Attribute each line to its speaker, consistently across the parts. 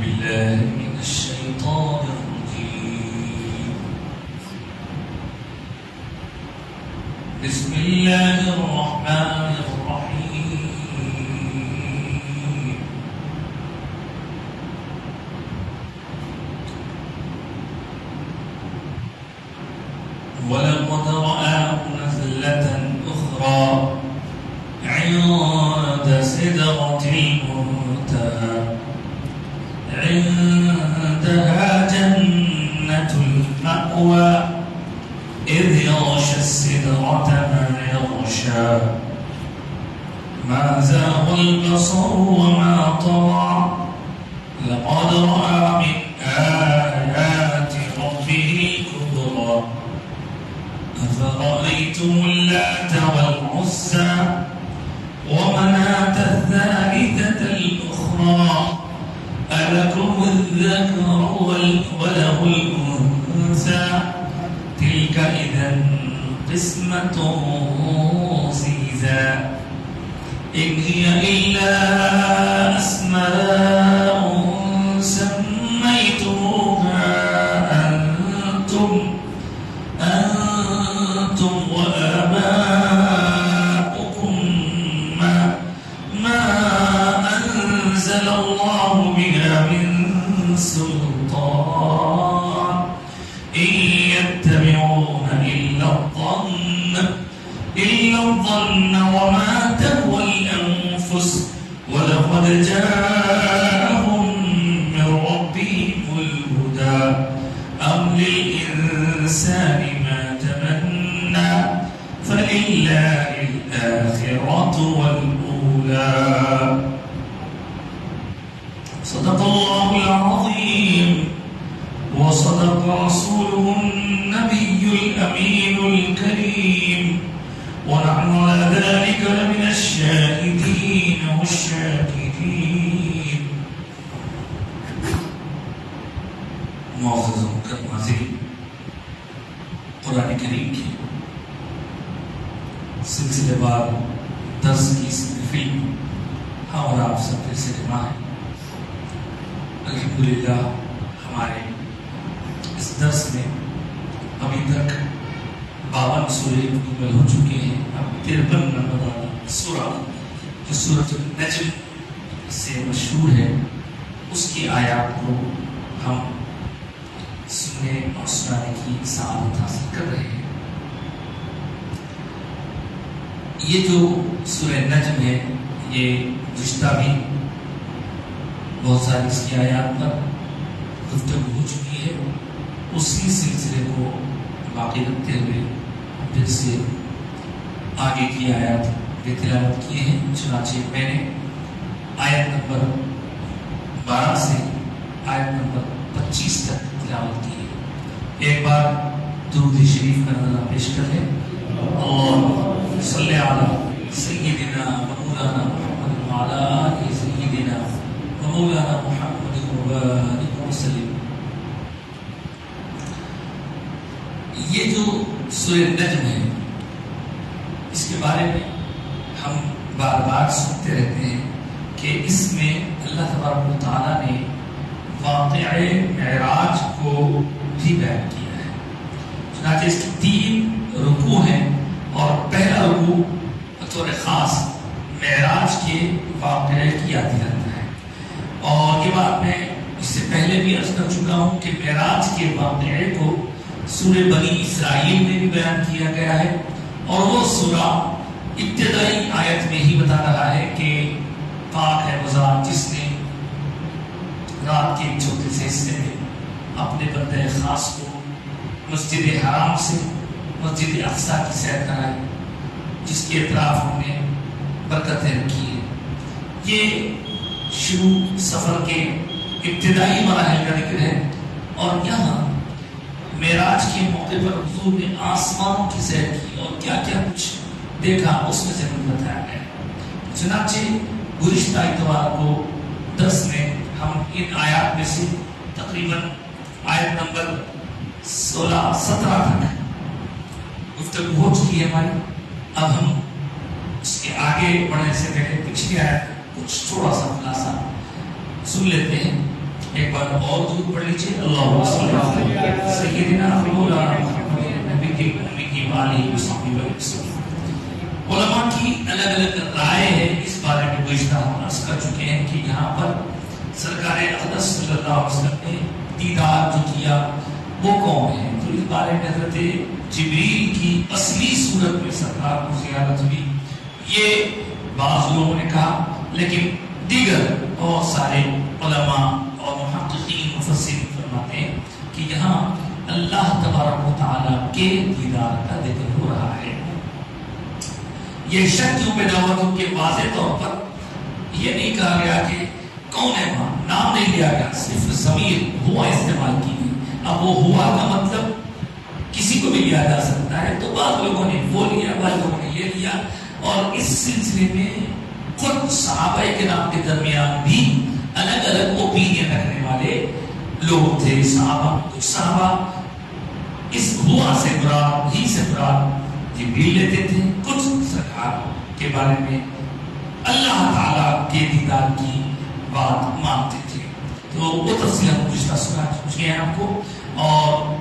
Speaker 1: بالله من الشيطان الرجيم. بسم الله الرحمن الرحيم. ولقد رآه نزلة أخرى عند سدرة المنتهى عندها جنة المأوى إذ يغشى السدرة ما يغشى ما زاغ البصر وما طغى لقد رأى من آيات ربه الكبرى أفرأيتم اللات والعزى ومناة الثالثة الأخرى ألكم الذكر وله الأنثى تلك إذا قسمة ضيزى إن هي إلا أسماء سميتموها أنتم وآباؤكم ما أنزل الله بها من سلطان إن يتبعون إلا الظن وما تهوى الأنفس ولقد جاءهم من ربهم الهدى أم للإنسان ما تمنى فلله الآخرة والأولى. صدق الله العظيم وصدق رسوله النبي الأمين الكريم ونحن على ذلك لمن الشاهدين والشاكرين. معزز مکرم حاضرین، قرآن کریم کی سلسلے وار درس کی اس محفل ہم اور آپ سب سے جمع ہیں. الحمدللہ ہمارے اس درس میں ابھی تک 52 سورے مکمل ہو چکے ہیں. اب 53 نمبر والا سورہ جو سورۃ النجم سے مشہور ہے اس کی آیات کو ہم سننے اور سنانے کی سعادت حاصل کر رہے ہیں. یہ جو سورہ نجم ہے یہ گزشتہ بھی بہت ساری اس کی آیات پر گفتگو ہو چکی ہے. اسی سلسلے کو باقی رکھتے ہوئے پھر سے آگے کی آیات کی تلاوت کیے ہیں. چنانچہ میں نے آیت نمبر 12 سے آیت نمبر 25 تک تلاوت کی ہے. ایک بار درود شریف کا نظرہ پیش کر لیں. اللہم صلی علی سیدنا مولانا محمد وعلی آلِ سیدنا مولانا محمد وبارک وسلم. یہ جو سورہ نجم ہے اس کے بارے میں ہم بار بار سنتے رہتے ہیں کہ اس میں اللہ تبارک و تعالیٰ نے واقعہ معراج کو بھی بیان کیا ہے. چنانچہ اس کی 3 رکوع ہیں اور پہلا رکوع بطور خاص معراج کے واقعے کی یاد دلاتا ہے. اور یہ بات میں اس سے پہلے بھی عرض کر چکا ہوں کہ معراج کے واقعے کو سورہ بنی اسرائیل میں بھی بیان کیا گیا ہے اور وہ سورہ ابتدائی آیت میں ہی بتا رہا ہے کہ پاک ہے وہ ذات جس نے رات کے چھوٹے سے حصے میں اپنے بندے خاص کو مسجد حرام سے مسجد اقصی کی سیر کرائی جس کے اطراف ہم نے برکتیں رکھی ہیں. یہ شروع سفر کے ابتدائی مراحل کا ذکر ہے اور یہاں معراج کے موقع پر حضور نے آسمانوں کی سیر کی اور کیا کیا کچھ دیکھا اس میں سے ہمیں بتایا گیا. چنانچہ گزشتہ اتوار کو درس میں ہم ان آیات میں سے تقریباً آیت نمبر 16-17 تک گفتگو ہو چکی ہے ہماری. اب ہم اس کے آگے بڑھنے سے پہلے پچھلی آیت کچھ تھوڑا سا خلاصہ سن لیتے ہیں. ایک بار اور درود پڑھ لیجیے، اللہم صلی علی سیدنا مولانا محمد نبی کی والی وسلم۔ علماء کی الگ الگ رائے ہے اس بارے میں، گزشتہ ہم عرض کر چکے ہیں کہ یہاں پر سرکار اقدس صلی اللہ علیہ وسلم نے دیدار جو کیا وہ کون ہے، تو اس بارے میں حضرت جبریل کی اصلی صورت میں سرکار کو زیارت ہوئی، یہ بعض لوگوں نے کہا، لیکن دیگر بہت سارے علماء اور محققین مفسرین فرماتے ہیں کہ یہاں اللہ تبارک و تعالیٰ کے دیدار کا ذکر ہو رہا ہے۔ یہ شک کیوں پیدا ہوا؟ کیونکہ واضح طور پر یہ نہیں کہا گیا کہ کون ہے وہاں، نام نہیں لیا گیا، صرف ضمیر ہوا استعمال کی گئی۔ اب وہ ہوا کا مطلب کسی کو بھی لیا جا سکتا ہے، تو بعض لوگوں نے وہ لیا، بعض لوگوں نے یہ لیا، اور اس سلسلے میں خود صحابہ کرام کے درمیان بھی الگ الگ اوپینین رکھنے والے لوگ تھے۔ کچھ صحابہ اس ہوا سے مراد ہی سے مراد جبریل لیتے تھے، کچھ سرکار کے بارے میں اللہ تعالیٰ کے دیدار کی بات مانتے تھے۔ تو وہ تفصیل ہم گزشتہ سنا چکے ہیں آپ کو، اور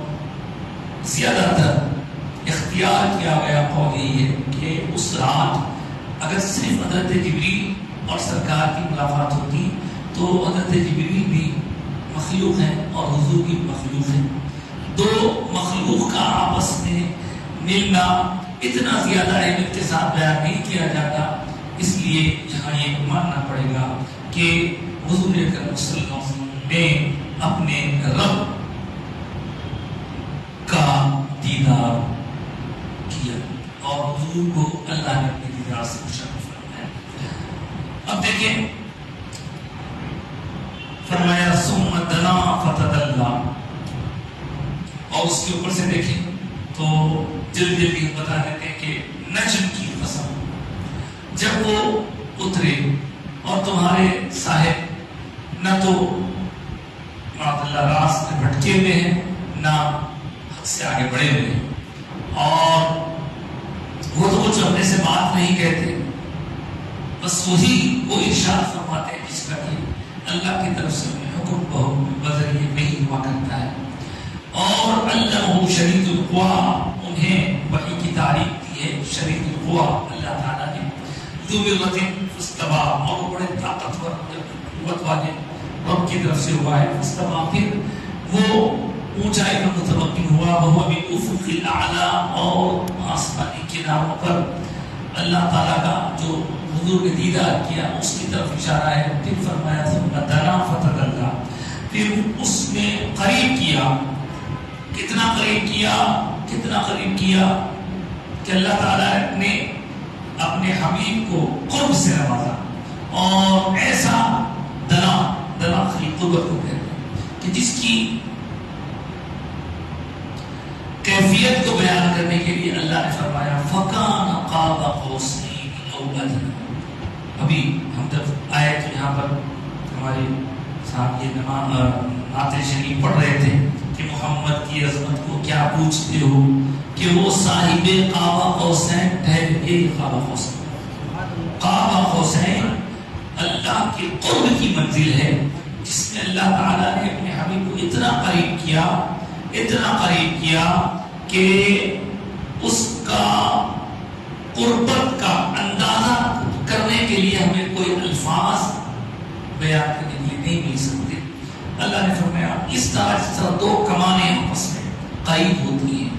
Speaker 1: زیادہ تر اختیار کیا گیا قول یہی ہے کہ اس رات اگر صرف حضرت جبریل اور سرکار کی ملاقات ہوتی تو حضرت جبریل بھی مخلوق ہیں اور حضور بھی مخلوق ہیں، دو مخلوق کا آپس میں ملنا اتنا زیادہ علم کے ساتھ بیان نہیں کیا جاتا، اس لیے یہاں یہ ماننا پڑے گا کہ حضور اکرم صلی اللہ علیہ وسلم نے اپنے رب کا دیدار کیا اور حضور کو اللہ نے اپنے دیدار سے مشرف فرمایا۔ اب دیکھیں، فرمایا ثم دنا فتدلا، اور اس کے اوپر سے دیکھیں تو جلدی بتا دیتے ہیں کہ نجم کی قسم، جب وہ اترے اور تمہارے صاحب نہ تو اللہ راست میں بھٹکے ہوئے ہیں، نہ حد سے آگے بڑھے ہوئے ہیں، اور وہ تو کچھ اپنے سے بات نہیں کہتے، بس وہی وہ ارشاد فرماتے ہیں جس کا کہ اللہ کی طرف سے حکم بذریعے وحی ہوا کرتا ہے، اور علمہ شدید القویٰ، انہیں وحی کی تعریف دی ہے شدید القویٰ اللہ تعالیٰ نے، ذو مرۃ فاستویٰ، اور وہ بڑے طاقتور قوت والے رب کی طرف سے ہوا ہے، فاستویٰ، پھر وہ اونچائی پر متمکن ہوا، وہو بالافق الاعلی، اور آسمانی کناروں پر اللہ تعالیٰ کا جو حضور نے دیدار کیا اس کی طرف اشارہ ہے۔ پھر فرمایا ثم دنا فتدلا، پھر اس نے قریب کیا، کتنا قریب کیا، کتنا قریب کیا کہ اللہ تعالیٰ نے اپنے حبیب کو قرب سے نوازا، اور ایسا دنا قریب قربت کو کہتے ہیں کہ جس کی کیفیت کو بیان کرنے کے لیے اللہ نے فرمایا فَكَانَ قَابَ قَوْسَيْنِ أَوْ أَدْنَىٰ۔ ابھی ہم جب آئے تو یہاں پر ہمارے صاحب یہ نعت شریف پڑھ رہے تھے کہ محمد کی عظمت کو کیا پوچھتے ہو کہ وہ صاحب قاب قوسین ٹھہر گئے۔ قاب قوسین اللہ کے قرب کی منزل ہے، جس میں اللہ تعالیٰ نے اپنے حبیب کو اتنا قریب کیا، اتنا قریب کیا کہ اس کا قربت کا اندازہ کرنے کے لیے ہمیں کوئی الفاظ بیان کرنے کے لیے نہیں مل سکتے۔ اللہ نے فرمایا اس طرح دو کمانیں آپس میں قریب ہوتی ہیں،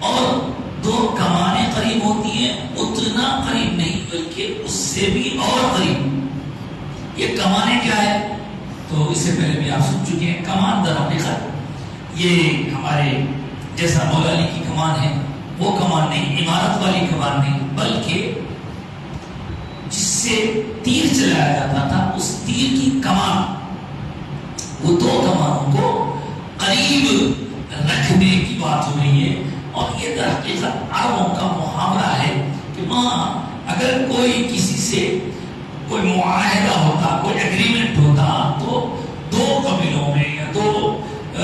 Speaker 1: اور دو کمانیں قریب ہوتی ہیں اتنا قریب نہیں بلکہ اس سے بھی اور قریب۔ یہ کمانیں کیا ہے؟ تو اس سے پہلے بھی آپ سن چکے ہیں، کمان در حقیقت یہ ہمارے جیسا مولا علی کی کمان ہے وہ کمان نہیں، عمارت والی کمان نہیں، بلکہ جس سے تیر چلایا جاتا تھا اس تیر کی کمان، وہ دو کمانوں کو قریب رکھنے کی بات ہو رہی ہے۔ اور یہ در حقیقت عربوں کا محاورہ ہے کہ وہاں اگر کوئی کسی سے کوئی معاہدہ ہوتا، کوئی ایگریمنٹ ہوتا، تو دو قبیلوں میں یا دو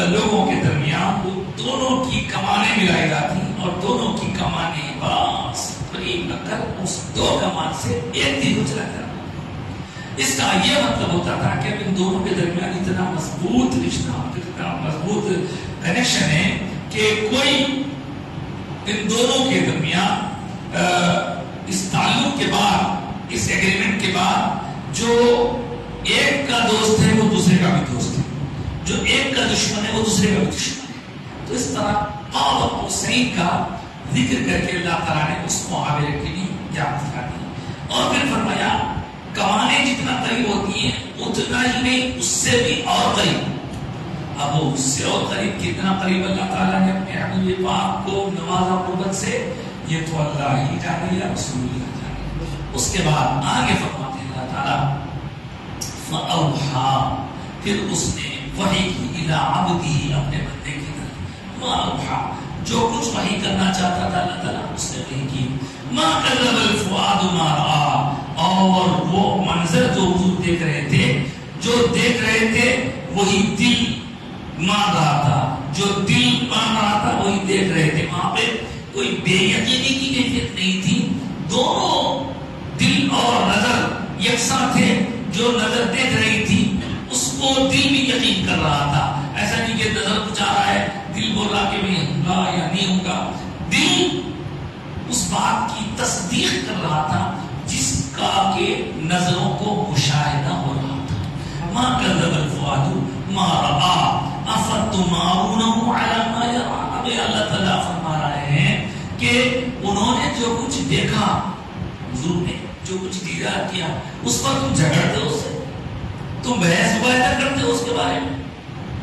Speaker 1: لوگوں کے درمیان وہ دونوں کی کمانیں ملائی جاتی اور دونوں کی کمانیں بس قریب رکھ کر اس دو کمان سے ایک تیر کو چلا جاتا۔ اس کا یہ مطلب ہوتا تھا کہ ان دونوں کے درمیان اتنا مضبوط رشتہ، اتنا مضبوط کنیکشن ہے کہ کوئی ان دونوں کے درمیان اس تعلق کے بعد، اس ایگریمنٹ کے بعد، جو ایک کا دوست ہے وہ دوسرے کا بھی دوست ہے، جو ایک کا دشمن ہے وہ دوسرے کا بھی دشمن ہے۔ تو اس طرح قاب قوسین کا ذکر کر کے اللہ تعالیٰ نے اس معاملے کے لیے یاد دلا دی، اور پھر فرمایا کمانیں جتنا قریب ہوتی ہیں اتنا ہی نہیں، اس سے بھی اور قریب۔ اب وہ اس سے اور قریب، کتنا قریب اللہ تعالیٰ نے اپنے حبیب پاک کو نوازا قربت سے، یہ تو اللہ ہی جانے یا رسول اللہ جانے۔ اس کے بعد آگے فرماتے ہیں اللہ تعالیٰ فَأَوْحَا، پھر اس نے وحی کی اِلَىٰ عَبْدِهِ، اپنے بندے کی طرف، مَا أَوْحَا، جو کچھ وحی کرنا چاہتا تھا اللہ تعالیٰ اس نے وحی کی، مَا كَذَّبَ الْفُؤَادُ مَا رَأَىٰ، اور وہ منظر جو حضور دیکھ رہے تھے، جو دیکھ رہے تھے وہی دل مان رہا تھا، جو دل مان رہا تھا وہی دیکھ رہے تھے۔ وہاں پہ کوئی بے یقینی کی کیفیت نہیں تھی، دونوں دل اور نظر یکساں تھے۔ جو نظر دیکھ رہی تھی اس کو دل بھی یقین کر رہا تھا، ایسا نہیں کہ نظر کچھ آ رہا ہے دل بول رہا کہ میں ہوں گا یا نہیں ہوں گا، دل اس بات کی تصدیق کر رہا تھا جس کا کہ نظروں کو مشاہدہ ہو رہا تھا۔ ما کذب الفؤاد ما رأى افتمارونه على ما يرى، اب اللہ تعالیٰ فرما رہے ہیں کہ انہوں نے جو کچھ دیکھا، حضور نے جو کچھ دیدار کیا اس پر تم جھگڑتے ہو، اسے تم بحث مباحثہ کرتے ہو اس کے بارے میں۔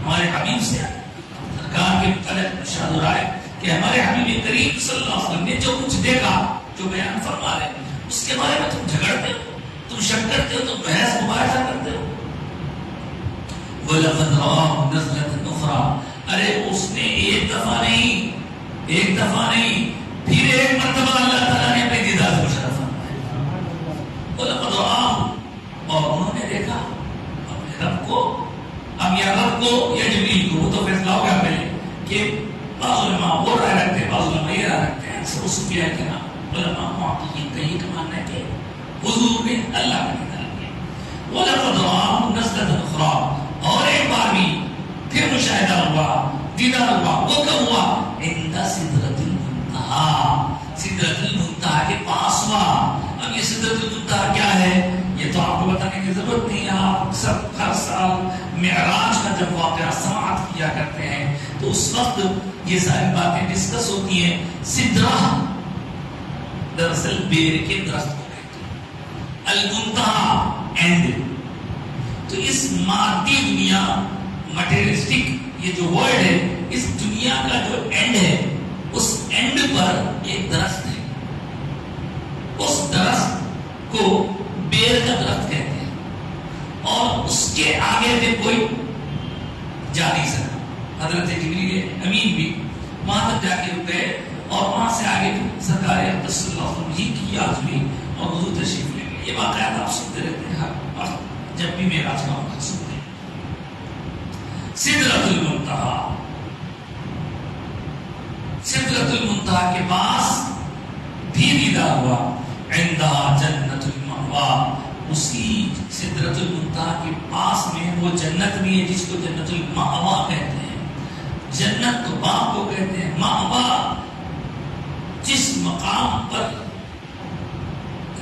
Speaker 1: ہمارے حبیب سے سرکار کے متعلق ارشاد ہو رہا ہے کہ ہمارے حبیب کریم صلی اللہ علیہ وسلم نے جو کچھ دیکھا، جو بیان فرما رہے ہیں، اس کے بارے میں تم جھگڑتے ہو، تم شک کرتے ہو، تم بحث مباحثہ کرتے ہو۔ وَلَقَدْ رَآهُ نَزْلَةً أُخْرَىٰ، ارے اس نے ایک دفعہ نہیں پھر ایک مرتبہ اللہ تعالیٰ نے اپنے دیدار سے مشرف فرمایا۔ وَلَقَدْ رَآهُ، اور انہوں نے دیکھا اپنے رب کو، اب یا رب کو یا جبریل کو، وہ تو فیصلہ ہو گیا پہلے کہ بعض علماء وہ رائے رکھتے ہیں، بعض علماء یہ رائے رکھتے ہیں، اکثر اس کی ہے کہ نا علماء محققین کا یہ ماننا ہے کہ حضور نے اللہ کا دیدار کیا۔ وَلَقَدْ رَآهُ نَزْلَةً أُخْرَىٰ، اور ایک بار بھی پھر مشاہدہ ہوا، دیدار ہوا، وہ کب ہوا؟ عند سدرۃ المنتہا، سدرۃ المنتہا کے پاس ہوا۔ اب یہ سدرۃ المنتہا کیا ہے یہ تو آپ کو بتانے کی ضرورت نہیں ہے، آپ اکثر ہر سال معراج کا جب واقعہ سماعت کیا کرتے ہیں تو اس وقت یہ ساری باتیں ڈسکس ہوتی ہیں۔ سدرہ دراصل بیر کے درخت کو کہتے ہیں، المنتہا اینڈ، تو اس مادی دنیا مٹیریلسٹک یہ جو ورلڈ ہے، اس دنیا کا جو اینڈ ہے، اس اینڈ پر ایک درخت ہے، اس درخت کو بیر کا درخت کہتے ہیں، اور اس کے آگے میں کوئی جا نہیں سکتا۔ حضرت جبریل امین بھی وہاں تک جا کے رک گئے، اور وہاں سے آگے سرکار اقدس صلی اللہ علیہ وسلم کی یاد ہوئی اور حضور تشریف لے گئے۔ یہ واقعات آپ سنتے رہتے ہیں ہر وقت جب بھی معراج کا واقعہ سنتے ہیں۔ سدرۃ المنتہا، سدرۃ المنتہا کے پاس بھی دیدار ہوا، عندہا جنت المأویٰ، اسی سدرۃ المنتہا کے پاس میں وہ جنت بھی ہے جس کو جنت المأویٰ کہتے ہیں۔ جنت تو باغ کو کہتے ہیں، مأویٰ جس مقام پر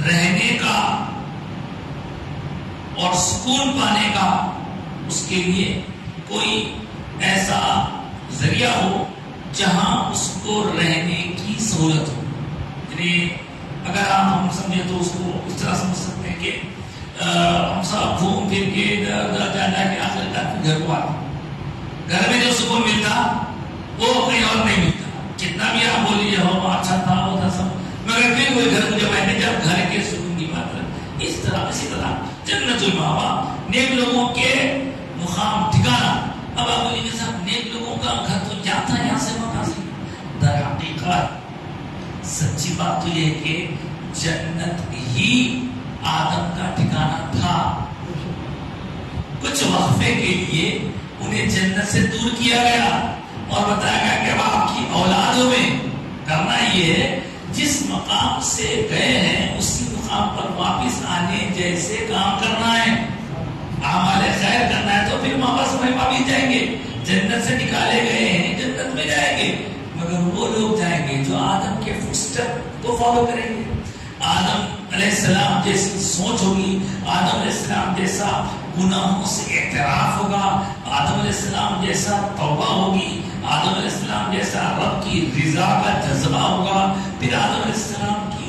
Speaker 1: رہنے کا اور سکون پانے کا اس کے لیے کوئی ایسا ذریعہ ہو جہاں اس کو رہنے کی سہولت ہو۔ یعنی اگر ہم سمجھیں تو اس کو اس طرح سمجھ سکتے ہیں کہ ہم سب گھوم پھر کے جا کے آخر تک گھر کو آتے، گھر میں جو سکون ملتا وہ کہیں اور نہیں ملتا، کتنا بھی آپ بولیے ہو اچھا تھا وہ تھا سب، مگر پھر کوئی گھر مجھے میں جب گھر کے سکون کی بات کریں، اسی طرح جنت المأویٰ نیک لوگوں کے مقام ٹھکانا۔ اب آپ بولیے کہ صاحب نیک لوگوں کا گھر تو کیا تھا یہاں سے وہاں سے؟ در حقیقت سچی بات تو یہ ہے کہ جنت ہی آدم کا ٹھکانا تھا۔ کچھ وقفے کے لیے انہیں جنت سے دور کیا گیا اور بتایا گیا کہ اب آپ کی اولادوں میں کرنا یہ ہے جس مقام سے گئے ہیں اسی مقام پر واپس آنے جیسے کام کرنا ہے۔ تو پھر واپس مل جائیں گے. جنت سے نکالے گئے ہیں جنت میں جائیں گے, مگر وہ لوگ جائیں گے جو آدم کے فٹ اسٹیپ کو فالو کریں گے. آدم علیہ السلام جیسی سوچ ہوگی, آدم علیہ السلام جیسا گناہوں سے اعتراف ہوگا, آدم علیہ السلام جیسا توبہ ہوگی, آدم علیہ السلام جیسا رب کی رضا کا جذبہ ہوگا. پھر آدم علیہ السلام کی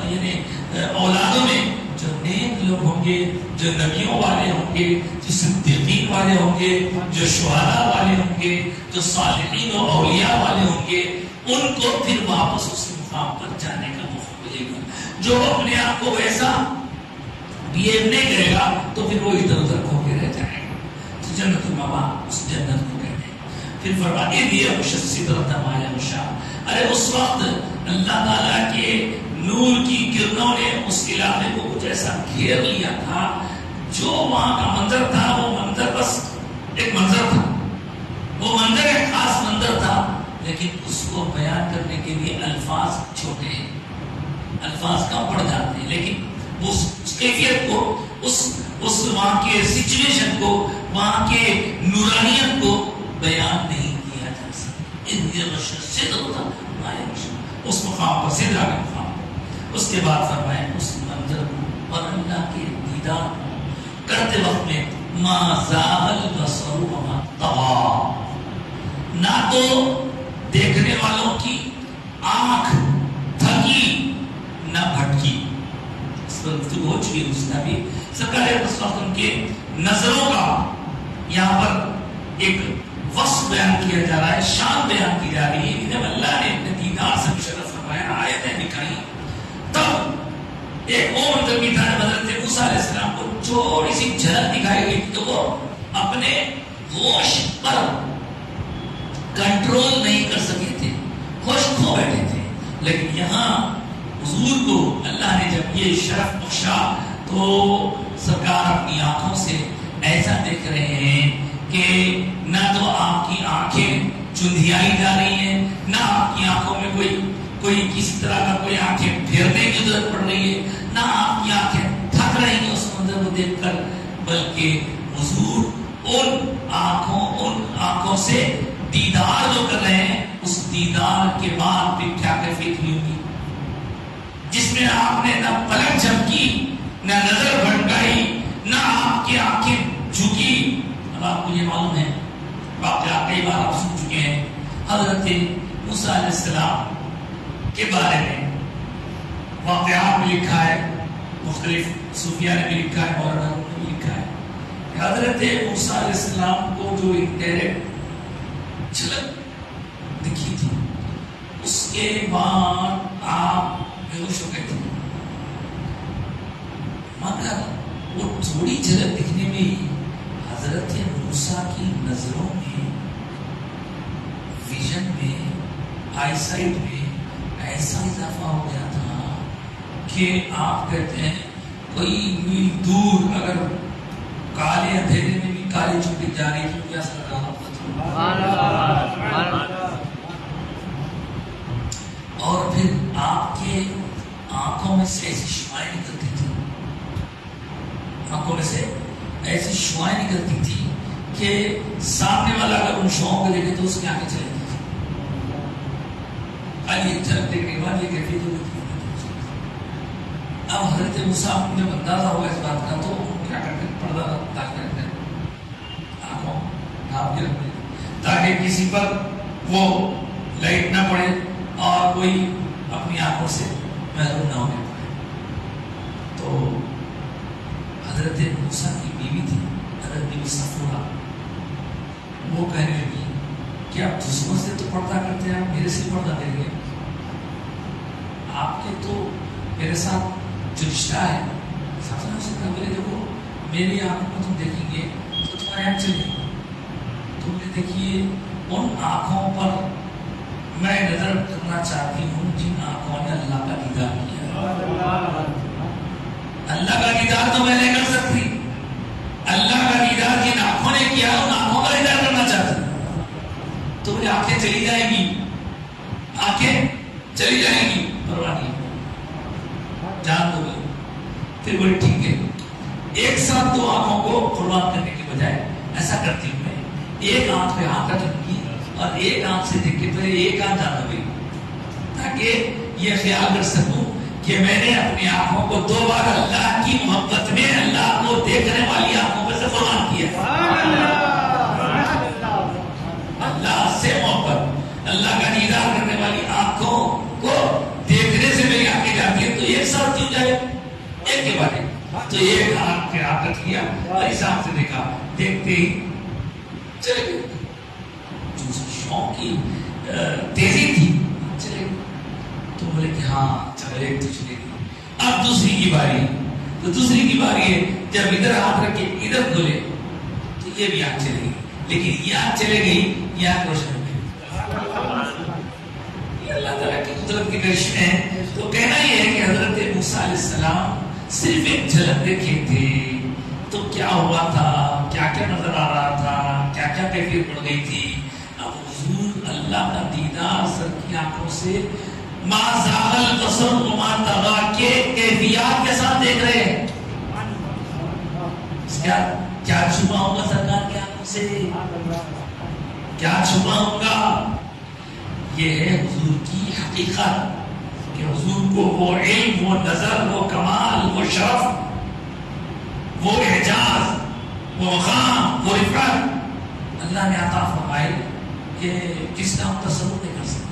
Speaker 1: یعنی اولادوں میں جو نیک لوگ ہوں گے, جو نبیوں والے ہوں گے, جو صدیقین والے ہوں گے, جو شہداء والے ہوں گے, جو صالحین و اولیاء والے ہوں گے, ان کو پھر واپس اس مقام پر جانے کا موقع ملے گا. جو اپنے آپ کو ویسا بہیو نہیں کرے گا تو پھر وہ ادھر ادھر کھو کے رہ جائے گا. تو جنت المأویٰ اس جنت کو کہتے ہیں. پھر فرماتے دیا سدرۃ ما یغشیٰ, ارے اس وقت اللہ تعالیٰ کے نور کی کرنوں نے اس علاقے کو کچھ ایسا گھیر لیا تھا, جو وہاں کا منظر تھا وہ منظر بس ایک منظر تھا, وہ منظر ایک خاص منظر تھا, لیکن اس کو بیان کرنے کے لیے الفاظ چھوٹے ہیں, الفاظ کم پڑ جاتے ہیں, لیکن اس کیفیت کو, اس وہاں کے سچویشن کو, وہاں کے نورانیت کو بیان نہیں کیا جا سکتا. اس مقام پر سدرہ کا مقام. اس کے بعد فرمائیں اس منظر کو اور اللہ کے دیدار کو کرتے وقت میں ما زاغ البصر وما طغى, نہ تو دیکھنے والوں کی آنکھ تھکی نہ بھٹکی. اس پر گفتگو ہو چکی ہے بھی. سرکار ان کے نظروں کا یہاں پر ایک وصف بیان کیا جا رہا ہے, شان بیان کی جا رہی ہے کہ جب اللہ نے اپنے دیدار سے مشرف فرمایا, آیتیں دکھائی, تب ایک وہ منظر بھی تھا حضرت موسیٰ علیہ السلام کو چھوٹی سی جھلک دکھائی گئی تو وہ اپنے ہوش پر کنٹرول نہیں کر سکے تھے, ہوش کھو بیٹھے تھے. لیکن یہاں حضور کو اللہ نے جب یہ شرف بخشا تو سرکار اپنی آنکھوں سے ایسا دیکھ رہے ہیں کہ نہ تو آپ کی آنکھیں چندھیائی جا رہی ہیں, نہ آپ کی آنکھوں میں کوئی کسی طرح کا کوئی آنکھیں پھیرنے کی ضرورت پڑ رہی ہے, نہ آپ کی آنکھیں تھک رہی ہیں اس منظر کو دیکھ کر, بلکہ حضور ان آنکھوں سے دیدار جو کر رہے ہیں, اس دیدار کے بعد پھر کیا کیفیت ہوئی ہوگی, جس میں آپ نے نہ پلک جھپکی, نہ نظر بھٹکائی, نہ آپ کی آنکھیں جھکی. اب آپ کو یہ معلوم ہے, واقعہ کئی بار آپ سن چکے ہیں, حضرت موسیٰ علیہ السلام کے بارے میں واقعات میں لکھا ہے, مختلف صوفیاء نے بھی لکھا ہے, مولانا نے بھی لکھا ہے کہ حضرت موسیٰ علیہ السلام کو جو ڈائریکٹ جھلک دکھی تھی, اس کے بعد آپ بے ہوش ہو گئے تھے, مگر وہ تھوڑی جھلک دکھنے میں ہی حضرت موسیٰ کی نظروں میں, ویژن میں, آئی سائٹ میں ایسا اضافہ ہو گیا تھا کہ آپ کہتے ہیں کوئی میل دور اگر کالے اندھیرے میں بھی کالی چونٹی جا رہی تھی کیا سر رہا ہوتا. اور پھر آپ کے آنکھوں میں سے ایسی شعائیں نکلتی تھی, آنکھوں میں سے ایسی شعائیں نکلتی تھی کہ سامنے والا اگر ان شعاؤں کو دیکھے تو اس کی آنکھیں چلے گی. ایک جھلک دیکھنے کے بعد یہ کیفیت ہوئی تھی. اب حضرت موسیٰ جب اندازہ ہوا اس بات کا تو کیا کرتے ہیں, پردہ تاکہ رکھتے ہیں, آنکھوں ڈھانپ کے رکھتے ہیں تاکہ کسی پر وہ لائٹ نہ پڑے اور کوئی اپنی آنکھوں سے محروم نہ ہونے پائے. تو حضرت موسیٰ کی بیوی تھی, حضرت بیوی صفورہ, وہ کہنے لگی کہ آپ دوسروں سے تو پردہ کرتے ہیں, آپ میرے سے پردہ دیں گے, آپ کے تو میرے ساتھ جو رشتہ ہے سب سے کہا میرے دیکھو میری آنکھوں کو تم دیکھیں گے تو تمہارے آنکھ چلے گی. تم نے دیکھیے ان آنکھوں پر میں نظر کرنا چاہتی ہوں جن آنکھوں نے اللہ کا دیدار کیا. اللہ کا دیدار تو میں نہیں کر سکتی, اللہ کا دیدار جن آنکھوں نے کیا ان آنکھوں کا دیدار کرنا چاہتی ہوں. تو میری آنکھیں چلی جائیں گی, آنکھیں چلی جائیں گی, پرواہ نہیں, جان دو گے. پھر بولے ٹھیک ہے, ایک ساتھ دو آنکھوں کو قربان کرنے کے بجائے ایسا کرتی ہوں میں، ایک آنکھ پہ آنکھ رکھوں گی اور ایک آنکھ سے دیکھ کے پہلے ایک آنکھ جانا ہوئی، تاکہ یہ خیال کر سکوں کہ میں نے اپنی آنکھوں کو 2 بار اللہ کی محبت میں اللہ کو دیکھنے والی آنکھوں میں سے قربان کیا۔ اللہ سے محبت، اللہ کا دیدار کرنے والی آنکھوں کو دیکھنے سے میری آنکھیں جاتی ہے، تو ایک ساتھ کیوں جائے ایک کے بارے، تو ایک آنکھ پہ آنکھ کیا اور اس آنکھ سے دیکھا، دیکھتے ہی چلے گئے، شوق کی تیزی تھی، چلے گئے۔ تو بولے کہ ہاں چلو ایک تو چلے گئی، اب دوسری کی باری، تو دوسری کی باری ہے جب ادھر ہاتھ رکھ کے ادھر کھولے تو یہ بھی آنکھ چلے گئی، لیکن یہ آنکھ چلے گئی، یہ آنکھ روشن ہو گئی۔ یہ اللہ تعالیٰ کی قدرت کے کرشمے ہیں۔ تو کہنا یہ ہے کہ حضرت موسیٰ علیہ السلام صرف ایک جھلک دیکھے تھے تو کیا ہوا تھا، کیا کیا نظر آ رہا تھا، کیا کیا کیفیت بڑھ گئی تھی۔ اب حضور اللہ کا دیدار سر کی آنکھوں سے ما زاغ البصر وما طغى کے کیفیات کے ساتھ دیکھ رہے ہیں۔ کیا چھپاؤں گا سرکار کی آنکھوں سے، کیا چھپاؤں گا؟ یہ ہے حضور کی حقیقت کہ حضور کو وہ علم، وہ نظر، وہ کمال، وہ شرف، وہ اعجاز، وہ مقام، وہ رفعت اللہ نے عطا فرمائے کہ جس کا ہم تصور نہیں کر سکتے۔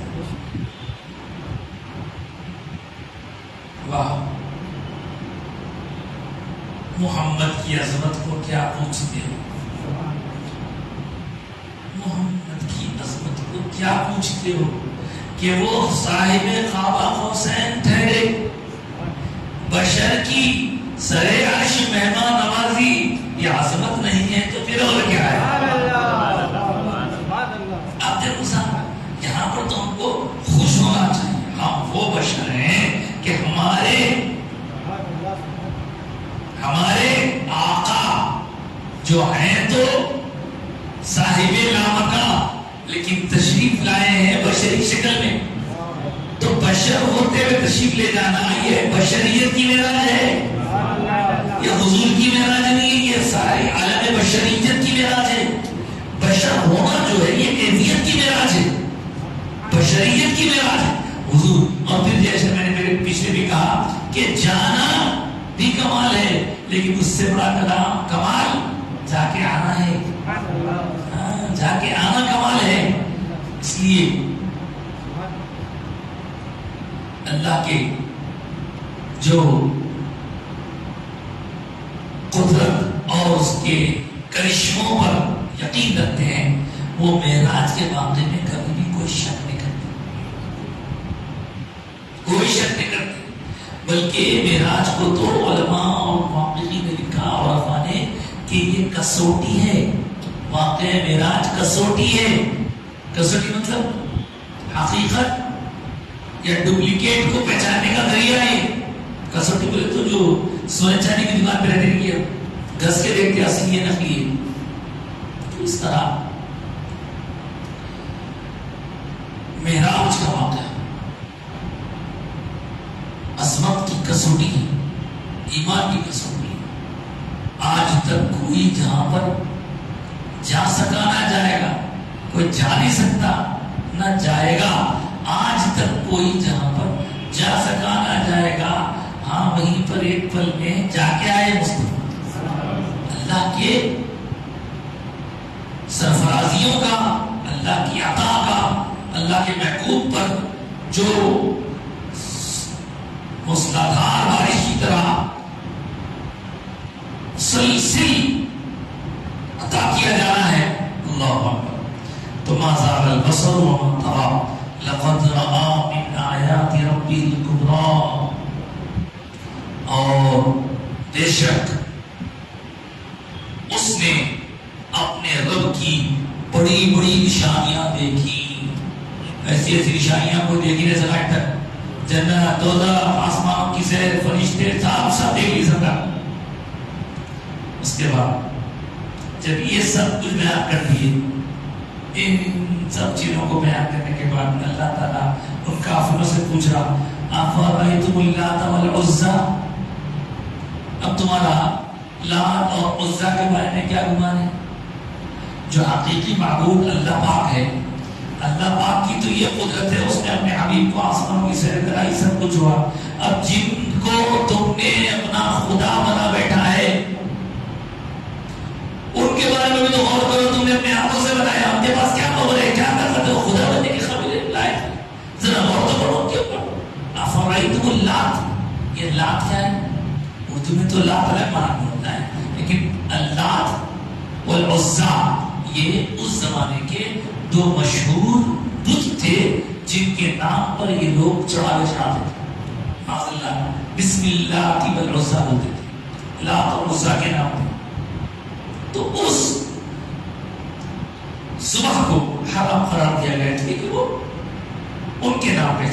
Speaker 1: واہ، محمد کی عظمت کو کیا پوچھتے ہو، محمد کی عظمت کو کیا پوچھتے ہو کہ وہ صاحب قاب قوسین ٹھہرے، بشر کی سر عرش مہمان نوازی، یہ عظمت نہیں ہے تو پھر اور کیا ہے؟ اب دیکھو صاحب، یہاں پر تو ہم کو خوش ہونا چاہیے، ہم وہ بشر ہیں کہ ہمارے آقا جو ہیں تو صاحب لامکان، لیکن تشریف لائے ہیں بشری شکل میں، تو بشر ہوتے ہوئے تشریف لے جانا یہ بشریت کی معراج ہے، یہ حضور کی معراج نہیں، یہ ساری عالم بشریت کی معراج ہے۔ بشر ہونا جو ہے یہ کیفیت کی معراج ہے، بشریت کی معراج ہے حضور۔ اور پھر جیسے میں نے میرے پیچھے بھی کہا کہ جانا بھی کمال ہے، لیکن اس سے بڑا کمال جا کے آنا ہے، جا کے آنا کمال ہے۔ اس لیے اللہ کے جو قدرت اور اس کے کرشموں پر یقین رکھتے ہیں وہ معراج کے واقعے میں کبھی بھی کوئی شک نہیں کرتے، کوئی شک نہیں کرتے، بلکہ معراج کو تو علماء اور محققین نے لکھا اور عرفا نے کہ یہ کسوٹی ہے، واقع معراج کسوٹی ہے۔ کسوٹی مطلب حقیقت یا ڈپلیکیٹ کو پہچاننے کا ذریعہ ہے۔ کسوٹی بولے تو جو سونے چاندی کی دکان پہ رہنے کی گھس کے دیکھتے اصلی ہے نقلی ہے، تو اس طرح معراج کا واقعہ عظمت کی کسوٹی ہے، ایمان کی کسوٹی ہے۔ آج تک کوئی جہاں پر جا سکا نہ جائے گا، کوئی جا نہیں سکتا نہ جائے گا، آج تک کوئی جہاں پر جا سکا نہ جائے گا، ہاں وہیں پر ایک پل میں جا کے آئے مصطفیٰ اللہ کے سرفرازیوں کا، اللہ کی عطا کا، اللہ کے محبوب پر جو موسلادھار بارش کی طرح سلسل عطا کیا جانا ہے۔ اللہ اکبر۔ تو ما زاغ البصر وما طغى لقد رأى من آیات ربی الکبریٰ، اور بے شک اس نے اپنے رب کی بڑی بڑی نشانیاں دیکھی، ایسی ایسی نشانیاں کوئی دیکھی نہیں سکا تک، جنت، دوزخ، آسمانوں کی سیر، فرشتے سب دیکھ نہیں سکا۔ اس کے بعد جب یہ سب کچھ بیان کر دیے، ان سب چیزوں کو بیان کرنے کے بعد اللہ تعالیٰ ان کافروں سے پوچھ رہا افرأیتم اللات والعزی، اب تمہارا لات اور عزیٰ کے بارے میں کیا گمان ہے؟ جو حقیقی معبود اللہ پاک ہے، اللہ پاک کی تو یہ قدرت ہے، اس نے اپنے حبیب کو آسمانوں کی سیر کرائی، سب کچھ ہوا. اب جن کو تم نے اپنا خدا بنا بیٹھا ہے ان کے بارے میں بھی تو غور کرو. تم نے اپنے ہاتھوں سے بنایا، ان کے پاس کیا پاور ہے، کیا طاقت ہے، خدا بننے کی قابل لائق. ذرا غور تو کرو ان کے اوپر. افرائیتم اللات، یہ لات کیا ہے؟ اردو میں تو لات الگ معنی ہوتا ہے، لیکن اللات والعزیٰ یہ اس زمانے کے دو مشہور بت تھے جن کے نام پر یہ لوگ چڑھاوے چڑھاتے تھے. معاذ اللہ، بسم اللہ کی والعزیٰ بولتے تھے، لات اور عزیٰ کے نام تھے. تو اس صبح کو حرام قرار دیا گیا تھا کہ وہ ان کے نام پہ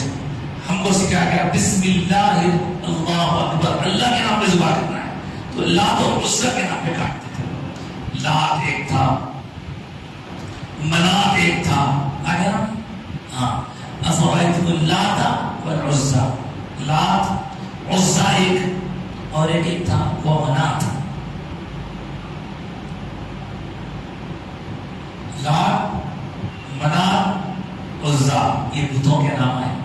Speaker 1: ہم کو سکھایا گیا بسم اللہ اللہ اکبر، اللہ کے نام پہ ذبح کرنا ہے. تو لات اور عزیٰ کے نام پہ کاٹتے تھے. لات ایک تھا، منات ایک تھا، آگے نا. ہاں، افرائیتم اللات والعزیٰ، لات عزیٰ ایک اور ایک تھا وہ منات. لات، منات، عزیٰ یہ بتوں کے نام ہیں.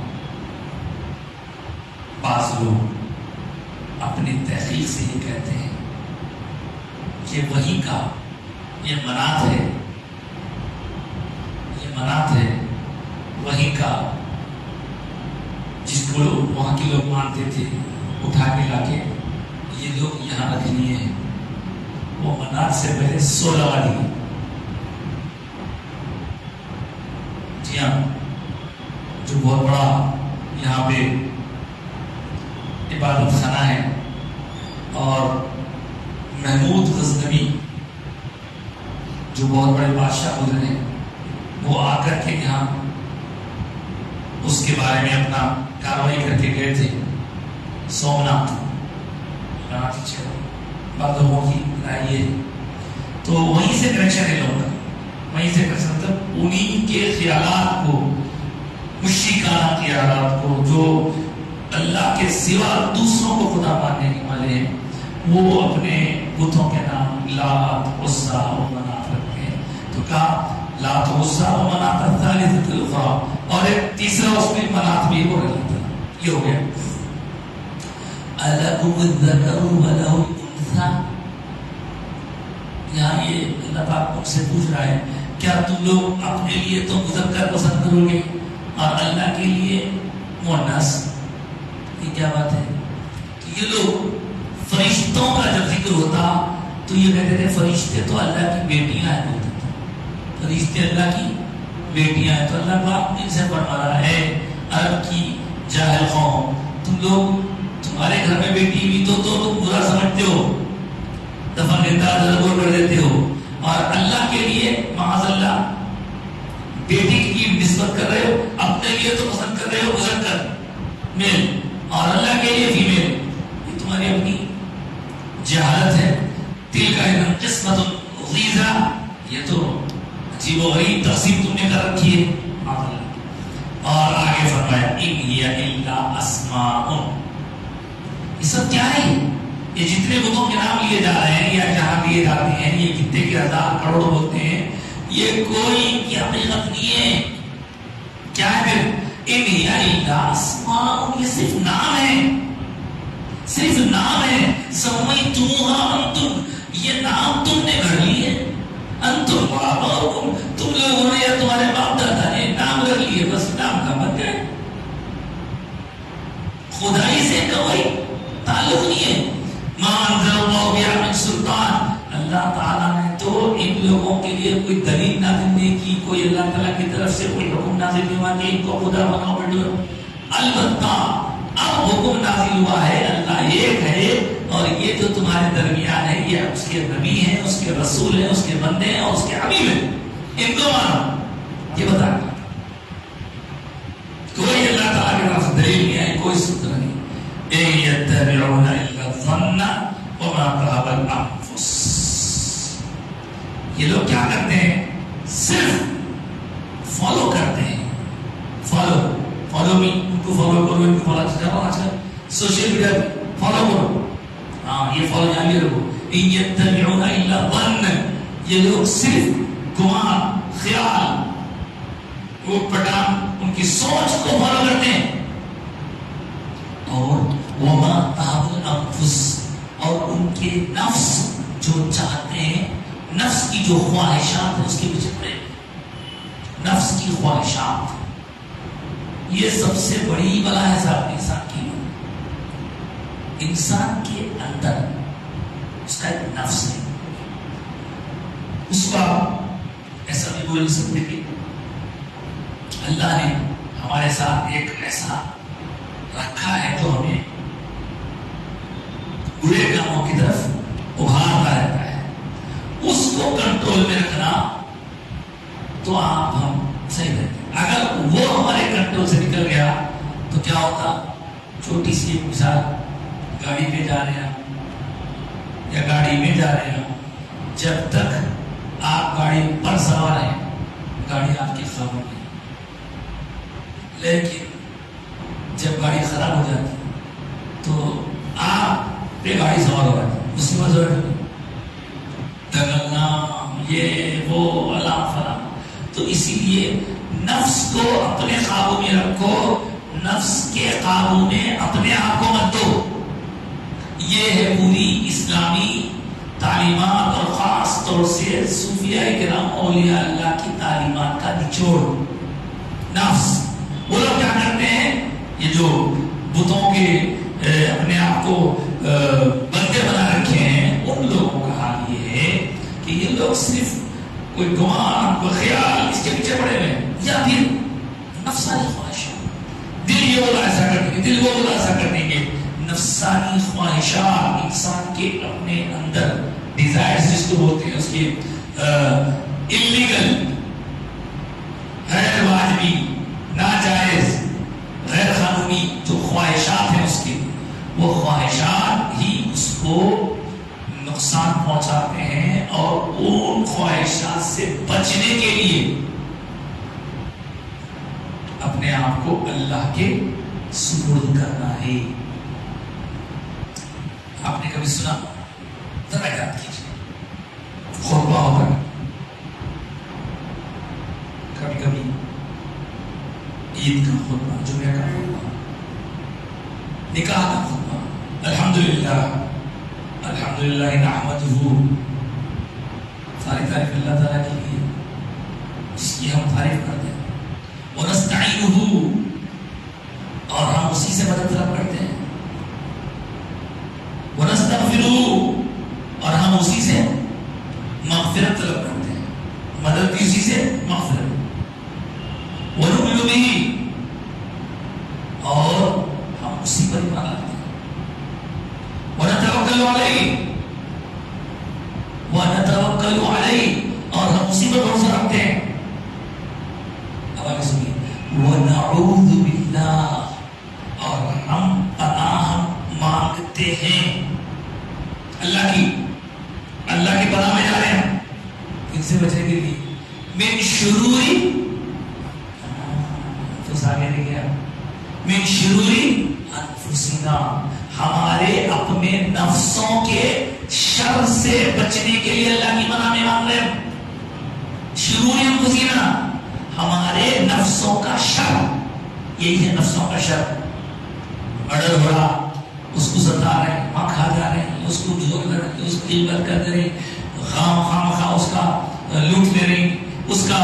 Speaker 1: بعض لوگ اپنی تحقیق سے یہ کہتے ہیں کہ وہی کا یہ منات ہے، یہ منات ہے وہی کا جس کو وہاں کے لوگ مانتے تھے، اٹھا کے لا کے یہ لوگ یہاں رکھ لیے ہیں. وہ منات سے پہلے 16 والی، جی ہاں، جو بہت بڑا یہاں پہ عبادت خانہ ہے. اور محمود غزنوی جو بہت بڑے بادشاہ گزرے ہیں، وہ آ کر کے یہاں اس کے بارے میں اپنا کاروائی کر کے گئے تھے. سومناتھ بعض لوگوں کی رائے ہے، تو وہیں سے کنیکشن ہے لوگوں کا، وہیں سے کنیکشن مطلب انہیں کے خیالات کو، مشرکانہ خیالات کو، جو اللہ کے سوا دوسروں کو خدا ماننے والے ہیں، وہ اپنے بتوں کے نام لات، عزیٰ و منات رکھتے ہیں. تو کہا لات، عزیٰ و منات الثالثۃ الاخری، اور ایک تیسرا اس میں منات بھی ہو رہا تھا. یہ ہو گیا. الکم الذکر وله الانثی، یہاں یہ اللہ پاک ان سے پوچھ رہا ہے کیا تم لوگ اپنے لیے تو مذکر پسند کرو گے اور اللہ کے لیے مؤنث؟ یہ کیا بات ہے؟ کہ یہ لوگ فرشتوں کا جب ذکر ہوتا تو یہ کہتے تھے فرشتے تو اللہ کی بیٹیاں ہیں، بولتے تھے فرشتے اللہ کی بیٹیاں ہیں. تو اللہ پاک ان سے فرما رہا ہے عرب کی جاہل قوم، تم لوگ تمہارے گھر میں بیٹی ہوئی تو تم برا سمجھتے ہو، دفعہ تصور کر دیتے ہو، اور اللہ کے لیے معاذ اللہ بیٹی کی نسبت کر رہے ہو، اپنے لیے تو پسند کر رہے ہو مذکر میل اور اللہ کے لیے فیمیل. یہ تمہاری اپنی جہالت ہے. تلک اذا قسمۃ ضیزہ، یہ تو عجیب و غریب تقسیم تم نے کر رکھی ہے. اور آگے فرمایا ان ہی الا اسماء، یہ سب کیا ہے؟ یہ جتنے بتوں کے نام لیے جا رہے ہیں یا جہاں لیے جاتے ہیں، یہ کتنے کے ہزار کروڑ ہوتے ہیں، یہ کوئی ان کی حقیقت نہیں ہے. کیا ہے پھر؟ ان ہی الا اسماء، یہ صرف نام ہے، صرف نام ہے. سمیتموها انتم، یہ نام تم نے گھڑ لیے، انتم وآباؤکم، تم لوگوں نے یا تمہارے باپ دادا نے نام رکھ لیے، بس نام کا بن گئے. خدائی سے کوئی تعلق نہیں ہے. ما انزل اللہ بها من سلطان، اللہ تعالیٰ نے تو ان لوگوں کے لیے کوئی دلیل نازل نہیں کی، کوئی اللہ تعالیٰ کی طرف سے کوئی حکم نازل نہیں ہوا کہ ان کو خدا بناؤ بیٹھو. البتہ اب حکم نازل ہوا ہے اللہ ایک ہے، اور یہ جو تمہارے درمیان ہے یہ اس کے نبی ہیں، اس کے رسول ہیں، اس کے بندے ہیں اور اس کے حبیب ہیں، ان کو مانو. یہ بتا کوئی اللہ تعالیٰ کی طرف دلیل نہیں ہے، کوئی ستر نہیں. ان یتبعون الا الظن وما تهوى الانفس، یہ لوگ کیا کرتے ہیں؟ صرف فالو کرتے ہیں. فالو می، ان کو فالو کرو، ان کو فالو کرو. آج کل سوشل میڈیا فالو کرو، ہاں یہ فالو جان لے رکھو. ان یتبعون الا الظن، یہ لوگ صرف گمان خیال اوٹ پٹان ان کی سوچ کو فالو کرتے ہیں. اور وما تهوى الانفس اور ان کے نفس جو چاہتے ہیں نفس کی جو خواہشات ہیں اس کے پیچھے پڑے. نفس کی خواہشات یہ سب سے بڑی بلا ہے صاحب انسان کی. انسان کے اندر اس کا ایک نفس ہے. اس کا ایسا بھی بول سکتے کہ اللہ نے ہمارے ساتھ ایک ایسا رکھا ہے جو ہمیں برے کاموں کی طرف ابھارتا رہتا ہے. اس کو کنٹرول میں رکھنا تو آپ ہم صحیح رہتے. اگر وہ ہمارے کنٹرول سے نکل گیا تو کیا ہوتا؟ چھوٹی سی ایک مثال، گاڑی پہ جا رہے ہیں یا گاڑی میں جا رہے ہیں، جب تک آپ گاڑی پر سوار ہیں گاڑی آپ کی قابو میں، لیکن جب گاڑی خراب ہو جاتی تو آپ پہ گاڑی سوار ہو جاتی. مصیبت ضرور دگلنا یہ وہ اللہ فلاں. تو اسی لیے نفس کو اپنے قابو میں رکھو، نفس کے قابو میں اپنے آپ کو مت دو. یہ ہے پوری اسلامی تعلیمات اور خاص طور سے صوفیاء کرام اولیاء اللہ کی تعلیمات کا نچوڑ. نفس وہ لوگ کیا کرتے ہیں، یہ جو بتوں کے اپنے آپ کو بندے بنا رکھے ہیں، ان لوگوں کا حال یہ ہے کہ یہ لوگ صرف کوئی گمان کوئی خیال اس کے پیچھے پڑے ہوئے ہیں، یا پھر نفسانی خواہشات، دل یہ بولا ایسا کرنے دل وہ بولا ایسا کرنے کے نفسانی خواہشات انسان کے اپنے اندر ڈیزائرز جس کو بولتے ہیں، اس کے انلیگل، غیر واجبی، ناجائز، غیر قانونی جو خواہشات ہیں اس کے، وہ خواہشات ہی اس کو نقصان پہنچاتے ہیں. اور ان خواہشات سے بچنے کے لیے اپنے آپ کو اللہ کے سپرد کرنا ہے. آپ نے کبھی سنا؟ ذرا یاد کیجیے، خطبہ ہوتا ہے کبھی کبھی، عید کا خطبہ، جمعہ کا خطبہ، نکاح کا خطبہ، الحمدللہ الحمدللہ نحمدہ، ساری تعریف اللہ تعالیٰ کے لیے جس کی ہم تعریف کرتے ہیں. ونستعینہ، اور ہم اسی سے مدد طلب کرتے ہیں. ونستغفرہ، اور ہم اسی سے مغفرت طلب کرتے ہیں، مدد بھی اسی سے، مغفرت. ونؤمن بہ، اور ہم اسی پر ایمان لاتے ہیں. ونتوکل علیہ، ونتوکل علیہ، اور ہم اسی پر بھروسہ رکھتے ہیں. اب آگے سنیے، ونعوذ باللہ، اور ہم پناہ مانگتے ہیں اللہ کی پناہ میں جا رہے ہیں ان سے بچنے کے لیے. من شروری، تو آگے نہیں گیا، من شروری انفسنا، ہمارے اپنے نفسوں کے شر سے بچنے کے لیے اللہ کی پناہ میں مانگ رہے ہیں. شرور انفسنا، ہمارے نفسوں کا شر، یہی ہے نفسوں کا شر. مرڈر ہو رہا، اس کو ستا رہے ہیں، ماں کھا جا رہے ہیں، اس کو جھوٹ کر رہے ہیں، اس کو غیبت کر رہے ہیں، خواہ اس کا لوٹ لے رہے ہیں، اس کا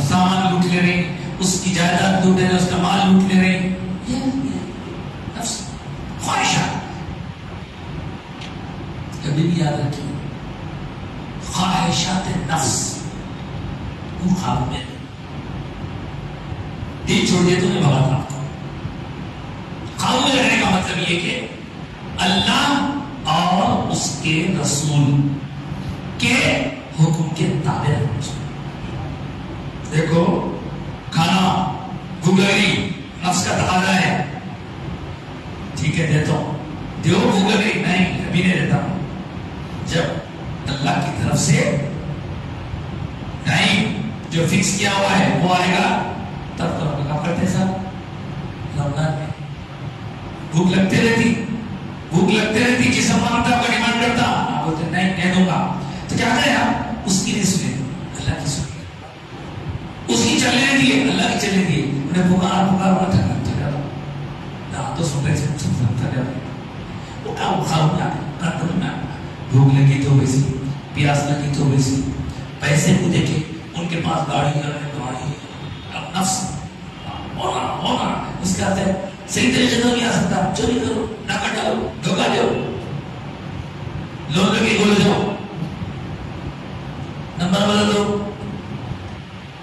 Speaker 1: سامان لوٹ لے رہے ہیں، اس کی جائیداد لوٹ لے رہے ہیں، اس کا مال لوٹ لے رہے ہیں. یہ نفس خواہشات. کبھی بھی یاد رکھیے، خواہشات نفس وہ خواب میں دل چھوڑ دے تو نہیں بھگاتا آپ کو. قابو میں رہنے کا مطلب یہ کہ اللہ اور اس کے رسول کے حکم کے تابع رہنا. دیکھو کھانا بھوک لگی، نفس کا تقاضا ہے، ٹھیک ہے دیتا ہوں، دیو بھوک لگی، نہیں ابھی نہیں دیتا ہوں. جب اللہ کی طرف سے نہیں جو فکس کیا ہوا ہے وہ آئے گا تب تو ہم کرتے صاحب رمضان میں بھوک لگتے رہتی جسم مانگتا کا ڈیمانڈ کرتا، آپ بولتے نہیں دوں گا، تو کیا کریں آپ اس کی لیے سنیں اللہ کی سنیے، اس کی چلنے دیے، اللہ کی چلنے دیے. انہیں پکار پکار تھکا تو سن رہے تھے، وہ کام بخار میں آ گیا، کنٹرول میں آ گیا. بھوک لگی تو ویسی، پیاس لگی تو ویسی، پیسے کو دیکھے ان کے پاس گاڑی نفس ہونا اس کا صحیح طریقے سے نہیں آ سکتا. چوری کرو، ڈاکہ ڈالو، دھوکہ دو، لوگ لگے بولے جاؤ، نمبر بدل دو،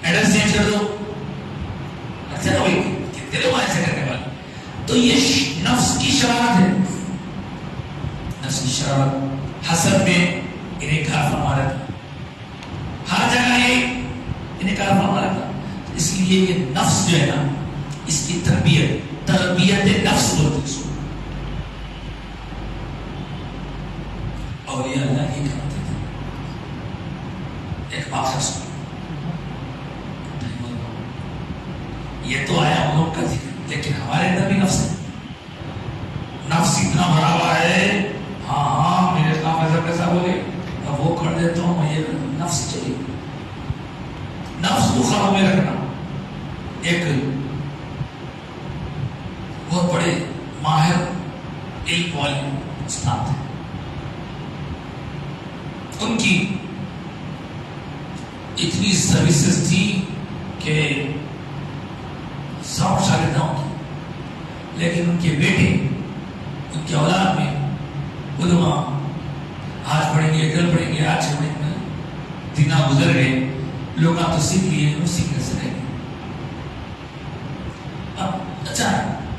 Speaker 1: ایڈریس چینج کر دو. اچھا نا بھائی، کتنے لوگ ایسے کرنے والے. تو یہ نفس کی شرارت ہے، نفس کی شرارت. حسد میں انہیں کہا فرما رہا تھا، ہر جگہ یہ انہیں کہا فرما رہا تھا. اس لیے یہ نفس جو ہے نا، اس کی تربیت نفس بولتے ہیں. اور یہ اللہ یہ کرتے تھے. ایک واقعہ سنو، یہ تو آیا ہم لوگ کا ذکر، لیکن ہمارے اندر بھی نفس ہے. نفس اتنا بھرا ہوا ہے، ہاں میرے کام ایسا کیسا بولے، اب وہ کر دیتا ہوں میں. یہ نفس چلیے، نفس کو قابو میں رکھنا. ایک بہت بڑے ماہر علم والے استاد ہیں، ان کی اتنی سروسز تھی کہ 100 شاگردوں کی، لیکن ان کے بیٹے، ان کے اولاد میں علماء آج پڑھیں گے، کل پڑھیں گے، آج پڑھیں گے، دن گزر گئے، لوگ آپ تو سیکھ لیے، وہ سیکھنے سے رہ گئے. اب اچھا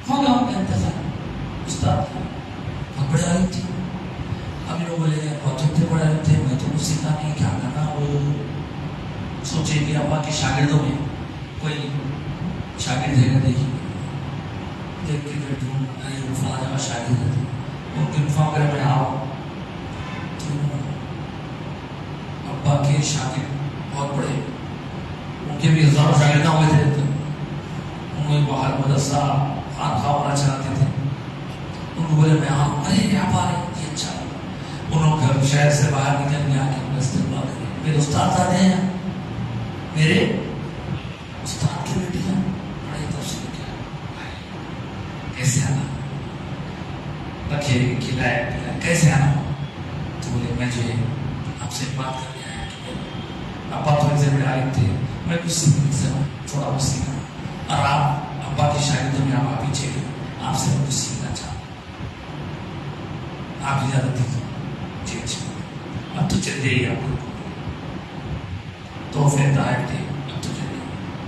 Speaker 1: ہو گیا ان کا انتظار. استاد بہت بڑے عالم تھے. اب لوگ بولے بہت بڑے عالم تھے، میں تو کچھ سیکھا نہیں، کیا کرنا. وہ سوچے کہ ابا کے شاگردوں میں کوئی شاگرد ہے گا، دیکھیے دیکھ کے پھر ڈھونڈ فلاں جگہ شاگرد ہے، ان کو انفارم کرے میں آؤ. تو ابا کے شاگرد بہت بڑے، ان کے بھی ہزاروں شاگردہ ہوئے تھے. انہوں باہر مدرسہ خانخواہ والا چلاتے تھے. ان کو بولے میں آؤں، ارے کیا پا رہے یہ اچھا. انہوں گھر شہر سے باہر نکل کے آ کے اپنا استقبال کرے. میرے استاد آتے ہیں، میرے استاد کے بیٹے ہیں، بڑے تفصیل کیا کیسے آنا، رکھے کھلائے پلائے، کیسے آنا. تو بولے میں جو ہے آپ سے بات کرنے آیا کہ ابا تھوڑے سے بڑے عالم تھے، میں کچھ سیکھ نہیں سکا، تھوڑا بہت سیکھا، اور آپ ابا کی شاگردوں میں آپ پیچھے گئے، آپ سے میں کچھ سیکھنا چاہتا ہوں، آپ اجازت دیجیے. جی اچھا، اب تو چل جائیے، آپ کو تو پھر دائر تھے، اب تو چلے.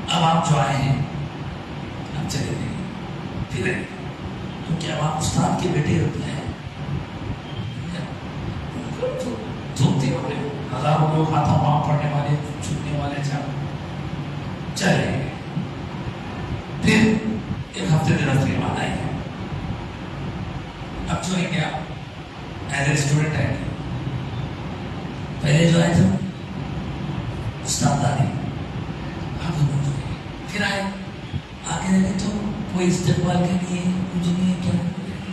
Speaker 1: اب آپ جو آئے ہیں اب چلے گئے پھر کیونکہ اب آپ استاد کے بیٹے ہوتے ہیں، دھومتے ہو رہے، ہزاروں لوگ ہاتھوں وہاں پڑھنے والے، چھوٹنے والے چلے گئے. پھر ایک ہفتے دن کے بعد آئے. اب جو ہے کیا ایز اے اسٹوڈنٹ آئے، پہلے جو آئے تھے استاد آئے، پھر آئے آگے رہے تو کوئی استقبال کے لیے کچھ نہیں ہے. کیا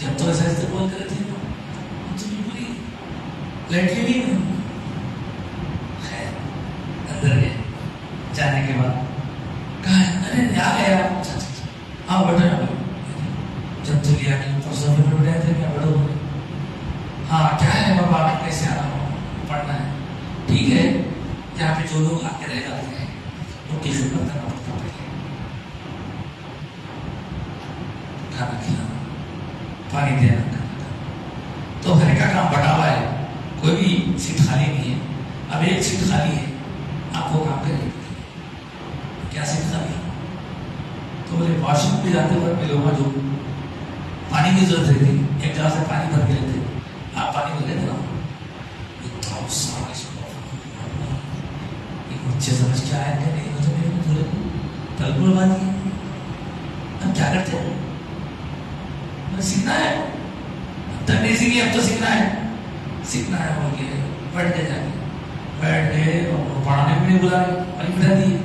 Speaker 1: جب تو ایسا استقبال کرے تھے پوری لڑکی بھی نہیں. خیر اندر گئے، جانے کے بعد کہا ارے آ گیا، ہاں بیٹھے نا. جب تو لیا نہیں پرسوں پہ بیٹھے تھے، کیا بیٹھو، ہاں کیا ہے بابا کیسے آنا ہو، پڑھنا ہے. ٹھیک ہے، یہاں پہ جو لوگ آ کے رہ جاتے ہیں ان کی خدمت کرنا پڑتا ہے، کھانا کھلانا، پانی دینا. تو گھر کا کام بٹا ہوا ہے، کوئی بھی سیٹ خالی نہیں ہے. اب ایک سیٹ خالی ہے، آپ وہ کام کریں. کیا سیٹ خالی ہے؟ تو بولے واش روم پہ جاتے وقت لوگوں جو پانی کی ضرورت رہتی، ایک جگہ سے پانی بھر کے لیتے، آپ پانی بھر لیتے نا. مجھے سمجھ کے آیا کہ نہیں، تو میرے پورے تلگو لگا دیے. ہم کیا کرتے ہیں، ہمیں سیکھنا ہے، اب تک نہیں سیکھی، اب تو سیکھنا ہے. سیکھنا ہے بول کے بیٹھ کے جا کے بیٹھ گئے، اور پڑھانے بھی نہیں بلا رہے، وہیں بٹھا دیے.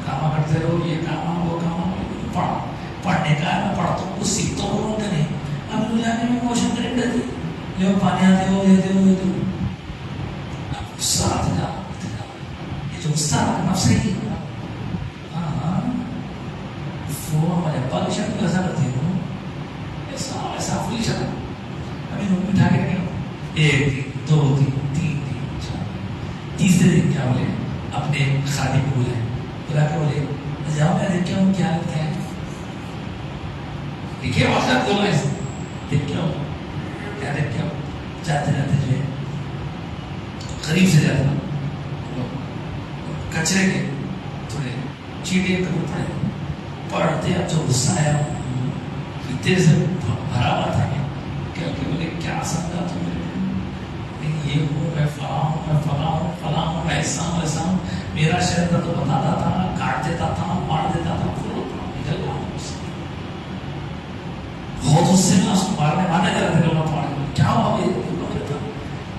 Speaker 1: کام کرتے رہو، یہ کام وہ کام، پڑھنے کا ہے. میں پڑھتا ہوں، کچھ سیکھتا ہوں کہ نہیں. اب لوگ جانے میں موشن کریں گے، لوگ پانی آتے ہو، لیتے ہو، لیتے ہو. اب غصہ آتے جا، یہ جو غصہ رکھنا صحیح ہے. ہاں وہ ہمارے ابا کی شکل ایسا کرتے ہیں ایسا ایسا فلی شکل ابھی روم بٹھا کے رکھے 1 دن 2 دن 3 دن 4 تیسرے دن کیا بولے اپنے خادم کو بلا کے بولے جاؤ میں دیکھ کے ہوں کیا حالت کیا ہے. دیکھیے وقت بولنا ہے دیکھ کے ہوں کیا دیکھ کے ہوں. جاتے جاتے جو ہے قریب سے جاتا کچرے کے تھوڑے چیٹے کبھی پڑے پڑھتے اب جو غصہ آیا اتنے سے بھرا ہوا تھا کہ بولے کیا سمجھا تم یہ ہوں میں فلاں ہوں میں فلاں ہوں فلاں ہوں میں ایسا ہوں ایسا ہوں میرا شہر تو بتاتا تھا کاٹ دیتا تھا مار دیتا تھا نکل گیا بہت اس سے میں اس کو مارنے مانے جا رہے تھے لوگ پڑھنے کیا ہوا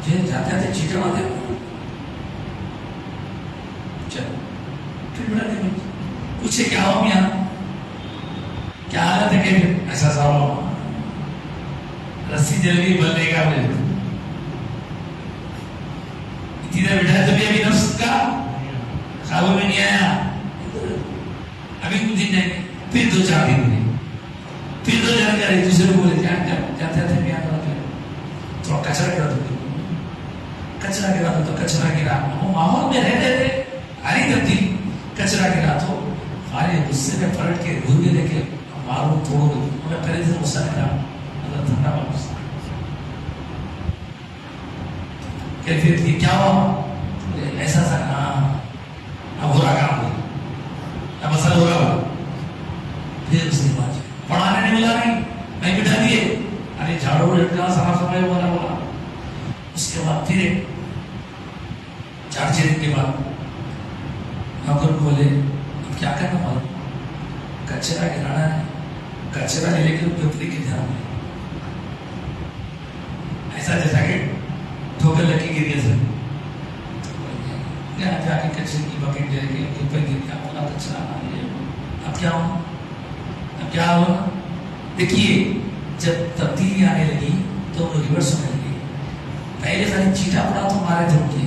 Speaker 1: جاتے جاتے چیٹے آتے چلو پھر بڑا نہیں پوچھے کیا ہوا میاں کیا حالت ہے کہ ایسا سا ہوا رسی جلدی بننے کا بولے اتنی دیر بیٹھا تو بھی ابھی نفس کا خوابوں میں نہیں آیا ابھی کچھ دن جائیں گے پھر 2-4 دن ہوئے پھر 2 جانے کا ایک دوسرے کو بولے جاتے تھے میاں تھوڑا کچرا گرا دو کچرا گرا دو تو کچرا گرا وہ ماحول میں رہ رہے تھے ہری تبدیل کچرا گرا تو خالی غصے میں پلٹ کے گھر کے دیکھے مارو توڑ دو انہیں پہلے سے غصہ کرا اللہ ٹھنڈا ہوا غصہ کیفیت کی کیا ہوا ایسا سا اب ہو رہا کام ہو اب مسئلہ ہو رہا ہو پھر اس کے بعد پڑھانے نہیں ملا نہیں بٹھا دیے ارے جھاڑو لٹکا صاف صفائی والا ہوا اس کے بعد پھر 4-6 دن کے بعد نوکر کو بولے اب کیا کرنا معلوم کچرا گرانا ہے کچرا لے لے کے اوپری کے دھیان میں ایسا جیسا کہ ٹھوکر لگی گر گیا سر جا کے کچرے کی بکیٹ لے کے اوپر گر گیا بولا کچرا اب کیا ہو اب کیا ہو دیکھیے جب تبدیلی آنے لگی تو وہ ریورس ہونے لگی پہلے خالی چیٹا پڑا تو مارے تھے ان کے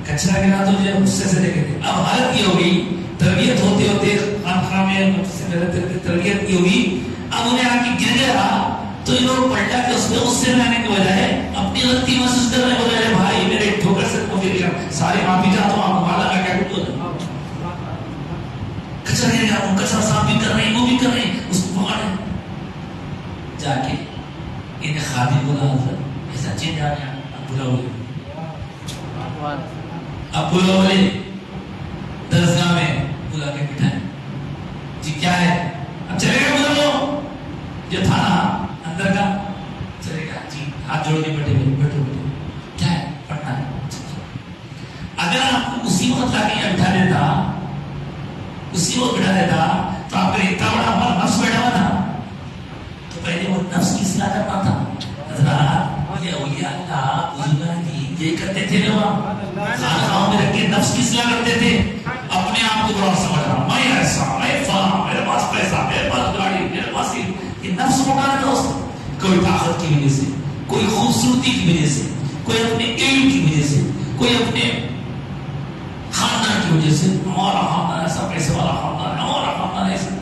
Speaker 1: کچرا گرا تو جو ہے غصے سے دیکھے تھے اب حالت یہ ہوگی تربیت ہوتے ہوتے خانخواہ میں تربیت کی ہوگی اب انہیں آ کے گر گیا تو یہ لوگ پلٹا کے اس میں غصے میں آنے کے بجائے اپنی غلطی محسوس کرنے کے بجائے بھائی میرے ٹھوکر سے کو گر گیا سارے معافی چاہتا ہوں آپ کو مالا کا کیا کچھ کچرا گر گیا وہ کچرا صاف بھی کر رہے ہیں وہ بھی کر رہے ہیں اس کو پکڑے جا کے ان خادم بولا حضرت ایسا چینج آ گیا اب بولا بولے اب بولا بولے درسگاہ میں بولا کے بٹھائے جی کیا ہے اب چلے گا بولا وہ جو تھا نا اندر کا چلے گا جی ہاتھ جوڑ کے بیٹھے بیٹھے کیا ہے پڑھنا ہے اگر آپ کو اسی وقت لا کے بٹھا دیتا اسی وقت بٹھا دیتا تو آپ کا اتنا بڑا ہمارا نفس بیٹھا ہوا تھا تو پہلے وہ نفس کی اصلاح کرنا تھا حضرات یہ اولیاء اللہ بزرگان یہ کرتے تھے لوگ خانقاہوں میں رکھ کے نفس کی اصلاح کرتے تھے اپنے آپ کو بڑا سمجھ رہا میں ایسا میں فلاں میرے پاس پیسہ میرے پاس گاڑی میرے پاس یہ نفس موٹا رہتا اس کوئی طاقت کی وجہ سے کوئی خوبصورتی کی وجہ سے کوئی اپنے علم کی وجہ سے کوئی اپنے خاندان کی وجہ سے ہمارا خاندان ایسا پیسے والا خاندان ہے ہمارا خاندان ایسا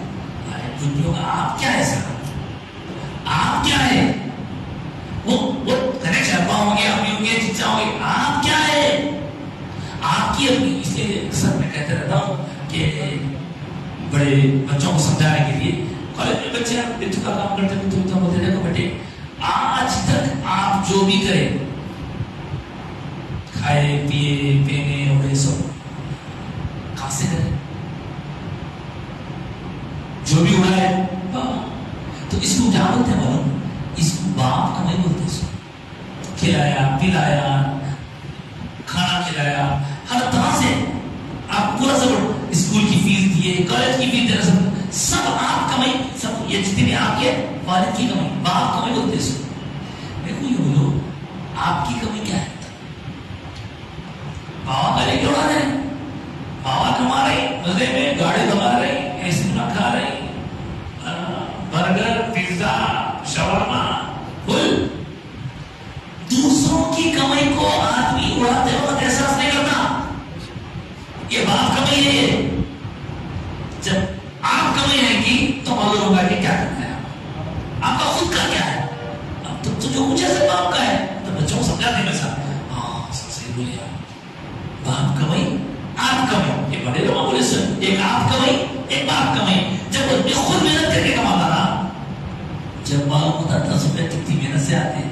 Speaker 1: دنیا کا آپ کیا ایسا آپ کیا ہے وہ کنیکشن ابا ہوں گے امی ہوں گے چچا ہوں گے آپ کیا ہے آپ کی اپنی اسے اکثر میں کہتے رہتا ہوں کہ بڑے بچوں کو سمجھانے کے لیے کالج میں بچے بچوں کا کام کرتے ہیں تو بولتے دیکھو بیٹے آج تک آپ جو بھی کریں کھائے پیے پینے اڑے سب کہاں سے کریں جو بھی اڑائے تو اس کو کیا بولتے ہیں معلوم اس کو باپ کا نہیں بولتے اس کو کھلایا پلایا کھانا کھلایا ہر طرح سے آپ پورا سب اسکول کی فیس دیے کالج کی فیس دینا سب آپ کمائی سب یہ جتنے آپ کے والد کی کمائی باپ کمائی بولتے اس کو دیکھو یہ بولو آپ کی کمی کیا ہے بابا کا لے کے اڑا رہے بابا کما رہے مزے میں گاڑی کما رہے ایسے کھا رہے برگر پیزا شاورما فل دوسروں کی کمائی کو آدمی اڑاتے وقت احساس نہیں کرتا یہ بات بولے باپ کمائی آپ کمائی، یہ بڑے لوگ بولے سن، ایک آپ کمائی ایک باپ کمائی. جب وہ خود محنت کر کے کماتا نا، جب معلوم ہوتا 10 روپئے کتنی محنت سے آتے ہیں.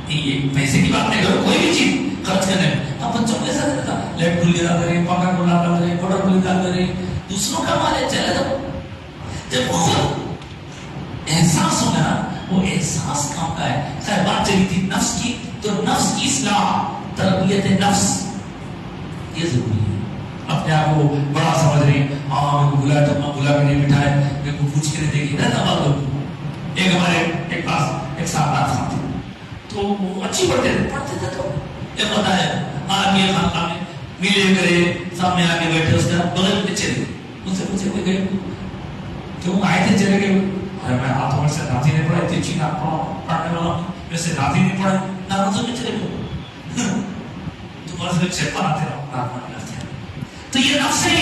Speaker 1: یہ پیسے کی بات نہیں کرو، کوئی بھی چیز خرچ کرنے میں. اب بچوں کو ایسا کرتا لیٹ کھلی نہ کرے، پنکھا کھلا نہ کرے، پاؤڈر کھلی نہ کرے، دوسروں کا مال ہے چلے جاؤ. جب خود احساس ہوگا نا، وہ احساس کام کا ہے. خیر بات چلی تھی نفس کی، تو نفس کی اصلاح، تربیت نفس یہ ضروری ہے. اپنے آپ کو بڑا سمجھ رہی، ہاں میرے کو بلایا تو میں بلا کے نہیں بٹھائے، میرے کو پوچھ کے نہیں دے گی رہتا بات لوگ. ایک ہمارے ایک پاس ایک صاحب تھا، تو وہ اچھی پڑھتے تھے تو ایک بتایا آدمی خانقاہ میں ملے کرے، سامنے آ کے بیٹھے، اس کا بغل میں چلے گئے. مجھ سے پوچھے کوئی گئے کیوں آئے تھے چلے گئے؟ ارے میں ہاتھ میں سے ناتی نہیں پڑھا، اتنی چیز پڑھنے والا میں سے ناتی نہیں پڑھا، ناروزوں میں چلے گئے. تمہارے سے چیپا ناتے رہو، نارمل کرتے ہیں. تو یہ نفس ہے،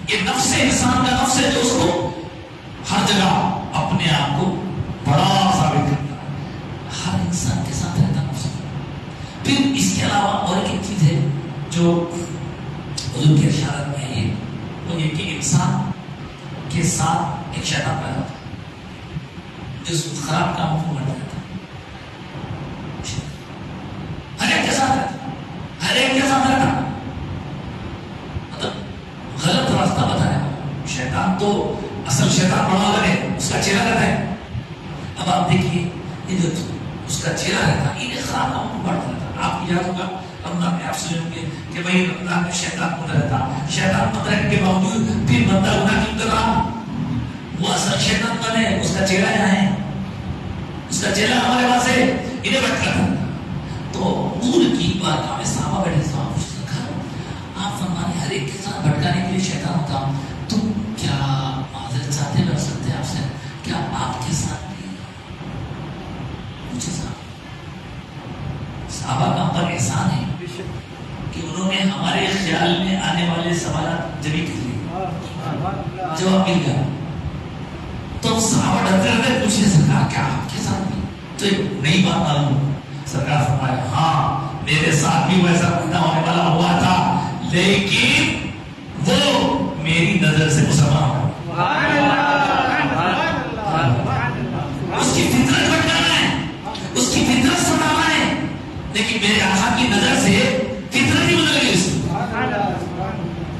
Speaker 1: یہ نفس ہے، انسان کا نفس ہے جو اس کو ہر جگہ اپنے آپ کو بڑا ثابت کرتا ہے. ہر انسان کے ساتھ رہتا نفس. پھر اس کے علاوہ اور ایک چیز ہے جو حضور کی اشارت میں ہے، وہ یہ کہ انسان کے ساتھ ایک شیطان پیدا ہوتا ہے جو اس کو خراب کاموں کو کرتا رہتا ہے. ہر ایک کے ساتھ رہتا، ہر ایک کے ساتھ رہتا، مطلب غلط راستہ بتانے والا. شیطان تو اصل شیطان بڑا لگے، اس کا چہرہ رہتا ہے. اب آپ دیکھیے یہ جو اس کا چہرہ رہتا ہے، یہ خراب کاموں کو بڑھتا رہتا. آپ کو یاد ہوگا رمضان میں آپ سنیں گے کہ بھائی رمضان میں شیطان کو رہتا، شیطان مطلب کے باوجود پھر بندہ گناہ کیوں کر رہا؟ وہ اصل شیطان بنے، اس کا چہرہ یہاں ہے، اس کا چہرہ ہمارے پاس ہے، انہیں بھٹکا تھا. تو نور کی بارگاہ میں صحابہ بیٹھے تھے، آپ فرمانے ہر ایک کے ساتھ بھٹکانے کے لیے شیطان ہوتا، تم کیا معذرت چاہتے لڑ سکتے آپ سے؟ کیا آپ کے ساتھ بھی مجھے صحابہ کا پر احسان ہے کہ انہوں نے ہمارے خیال میں آنے والے سوالات جواب مل گیا. تو صحابہ ڈرتے ڈرتے پوچھے سرکار کیا آپ کے ساتھ بھی؟ تو ایک نئی بات معلوم. سرکار فرمایا ہاں میرے ساتھ بھی ویسا پیدا ہونے والا ہوا تھا، لیکن وہ میری نظر سے مسلمان ہو. اس کی فطرت بھٹکانا ہے، اس کی فطرت سنانا ہے، لیکن میرے آقا کی نظر سے فطرت ہی بدل گئی. اس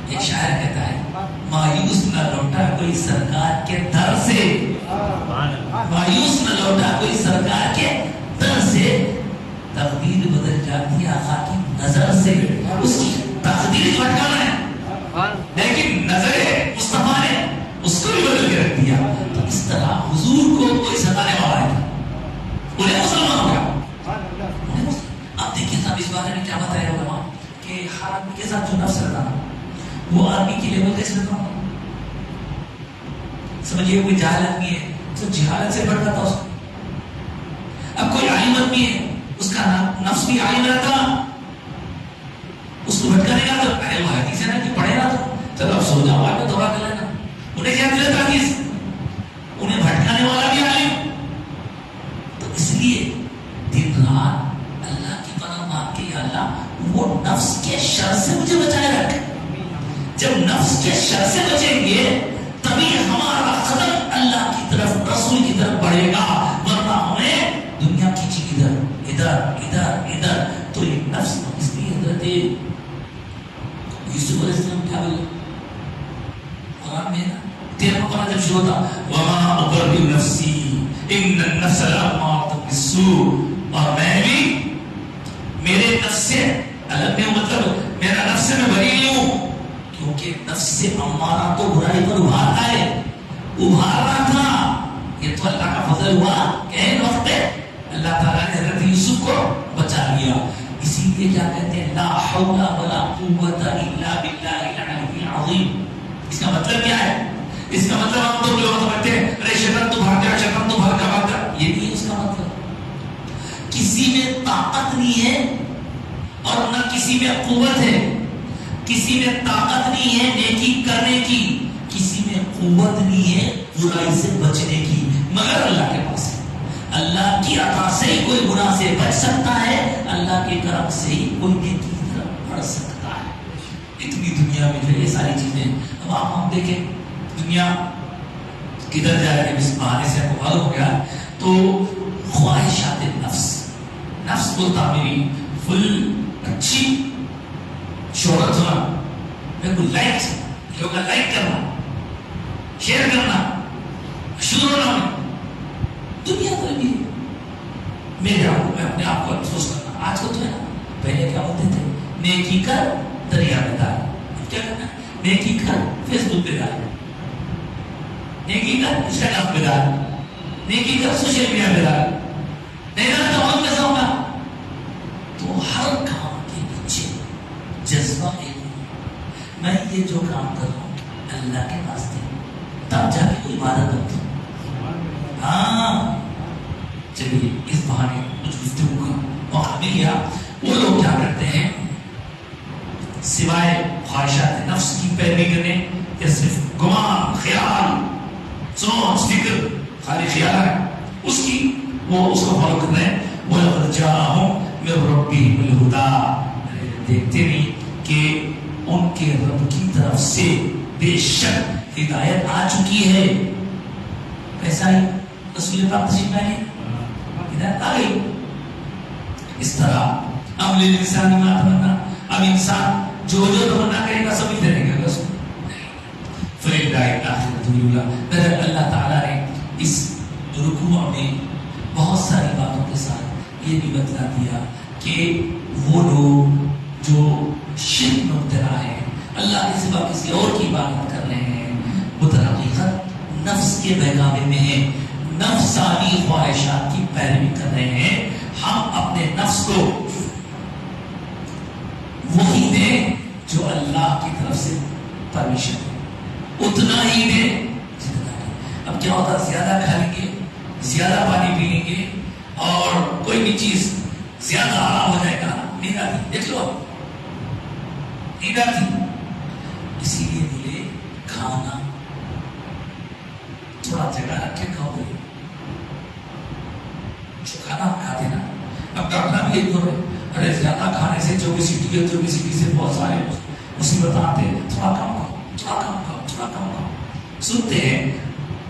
Speaker 1: ایک شاعر کہتا ہے مایوس نہ لوٹا کوئی سرکار کے در سے، مایوس نہ لوٹا کوئی سرکار کے در سے، تقدیر بدل جاتی آقا کی نظر سے. اس کی تقدیر بھٹکانا ہے، لیکن نظر مصطفیٰ نے اس کو بھی بدل کے رکھ دیا. تو اس طرح حضور کو کوئی ستانے والا ہے، انہیں مسلمان ہو گیا. اب دیکھیں صاحب اس بارے میں کیا بتایا علماء کہ ہر آدمی کے ساتھ جو نفس رہتا ہے وہ آدمی کی لیول کیسے رہتا ہوں. سمجھیے کوئی جاہل آدمی ہے تو جہالت سے بڑھتا تھا اس کو. اب کوئی عالم آدمی ہے، اس کا نفس بھی عالم رہتا، اس کو بھٹکانے کا تو ارے وہ حدیث ہے نا کہ پڑھے گا تو چلو اب سو جاؤ بعد میں توبہ کر لینا. انہیں کیا دل تھا حدیث، انہیں بھٹکانے والا بھی عالم. تو اس لیے دن رات اللہ کی پناہ مانگ کے یا اللہ وہ نفس کے شر سے مجھے بچائے رکھ. جب نفس کے شر سے بچیں گے تبھی ہمارا قدم اللہ کی طرف رسول کی طرف بڑھے گا، ورنہ ہمیں دنیا کھینچی ادھر ادھر ادھر ادھر. تو یہ نفس اس لیے حضرت یوسف علیہ السلام کیا بولے قرآن میں 13واں پارہ جب شروع ہوتا وما ابرئ نفسی ان النفس لامارۃ بالسوء، اور میں بھی میرے نفس سے الگ نہیں، مطلب میرا نفس سے میں بری نہیں ہوں، کیونکہ نفس سے امارہ تو برائی پر ابھارتا ہے، ابھار رہا تھا. یہ تو اللہ کا فضل ہوا کہ ان وقت اللہ تعالیٰ نے حضرت یوسف کو بچا لیا. اسی لیے کیا کہتے ہیں لا حول ولا قوت الا باللہ العلی العظیم. اس کا مطلب کیا ہے؟ اس کا مطلب ہم تو لوگ سمجھتے ہیں ارے شیطان تو بھاگ گیا، شیطان تو بھاگ گیا. یہ نہیں ہے اس کا مطلب. کسی میں طاقت نہیں ہے اور نہ کسی میں قوت ہے. کسی میں طاقت نہیں ہے نیکی کرنے کی، کسی میں قوت نہیں ہے برائی سے بچنے کی، مگر اللہ کے پاس ہے. اللہ کی عطا سے ہی کوئی گناہ سے بچ سکتا ہے، اللہ کے کرم سے ہی کوئی نیکی کی طرف بڑھ سکتا ہے۔ اتنی دنیا میں جو یہ ساری چیزیں، اب آپ ہم دیکھیں دنیا کدھر جا رہی ہے، اس بہانے سے ہم کو معلوم ہو گیا۔ تو خواہشات نفس بولتا میری فل اچھی شہرت ہونا، میرے کو لائک، لوگوں کا لائک کرنا، شیئر کرنا، مشہور ہونا، دنیا تو بھی میں اپنے آپ کو افسوس کرنا۔ آج کو تو ہے نا، پہلے کیا ہوتے تھے، نیکی کر دریا میں ڈال، کیا کرنا، نیکی کر فیس بک پہ ڈال، نیکی کر انسٹاگرام پہ ڈال، نیکی کر سوشل میڈیا پہ ڈال، نہیں ڈالا تو اور کیسا ہوگا؟ تو ہر کام کے پیچھے جذبہ ایک، میں یہ جو کام کر رہا ہوں اللہ کے واسطے، تب جا کے کوئی عبادت کرتا ہوں۔ ہاں چلیے اس بہانے کچھ گفتگو کا موقع مل گیا۔ وہ لوگ کیا کرتے ہیں، سوائے خواہشات نفس کی پیروی کرنے یا صرف گمان، خیال، سوچ، فکر، خالی خیال ہے اس کی، وہ اس کو فالو کر رہے ہیں۔ وَلَقَدْ جَاءَهُم مِّن رَّبِّهِمُ الْهُدَىٰ، دیکھتے نہیں کہ ان کے رب کی طرف سے بے شک ہدایت آ چکی ہے۔ کیسا ہے رسول پاک تشریف لائے، ہدایت آ گئی۔ اس طرح اب للانسان ما تمنا، اب انسان جو تمنا کرے گا سب ملتے رہے گا اس کو۔ فللہ الآخرۃ والأولى، اللہ تعالیٰ نے اس رکوع میں بہت ساری باتوں کے ساتھ یہ بھی بتلا دیا کہ وہ لوگ جو شرک میں مبتلا ہیں، اللہ کے سوا کسی اور کی عبادت کر رہے ہیں، وہ در حقیقت نفس کے بہکاوے میں ہیں، نفسانی خواہشات کی پیروی کر رہے ہیں۔ ہم اپنے نفس کو وہی دیں جو اللہ کی طرف سے پرمیشن ہے، اتنا ہی دیں جتنا ہے۔ اب کیا ہوتا، زیادہ کھا لیں گے، زیادہ پانی پی لیں گے، اور کوئی بھی چیز زیادہ آرام ہو جائے گا، نیند آتی، دیکھ لو نیند آتی۔ اسی لیے بولے کھانا تھوڑا جگہ رکھ کے کھاؤ، جو کھانا کھاتے نا، اب ڈاکٹر بھی ایک دور ارے زیادہ کھانے سے جو بھی سٹی سے بہت سارے مصیبت آتے ہیں، تھوڑا کم کھاؤ، تھوڑا کم کھاؤ، تھوڑا کم کھاؤ۔ سنتے ہیں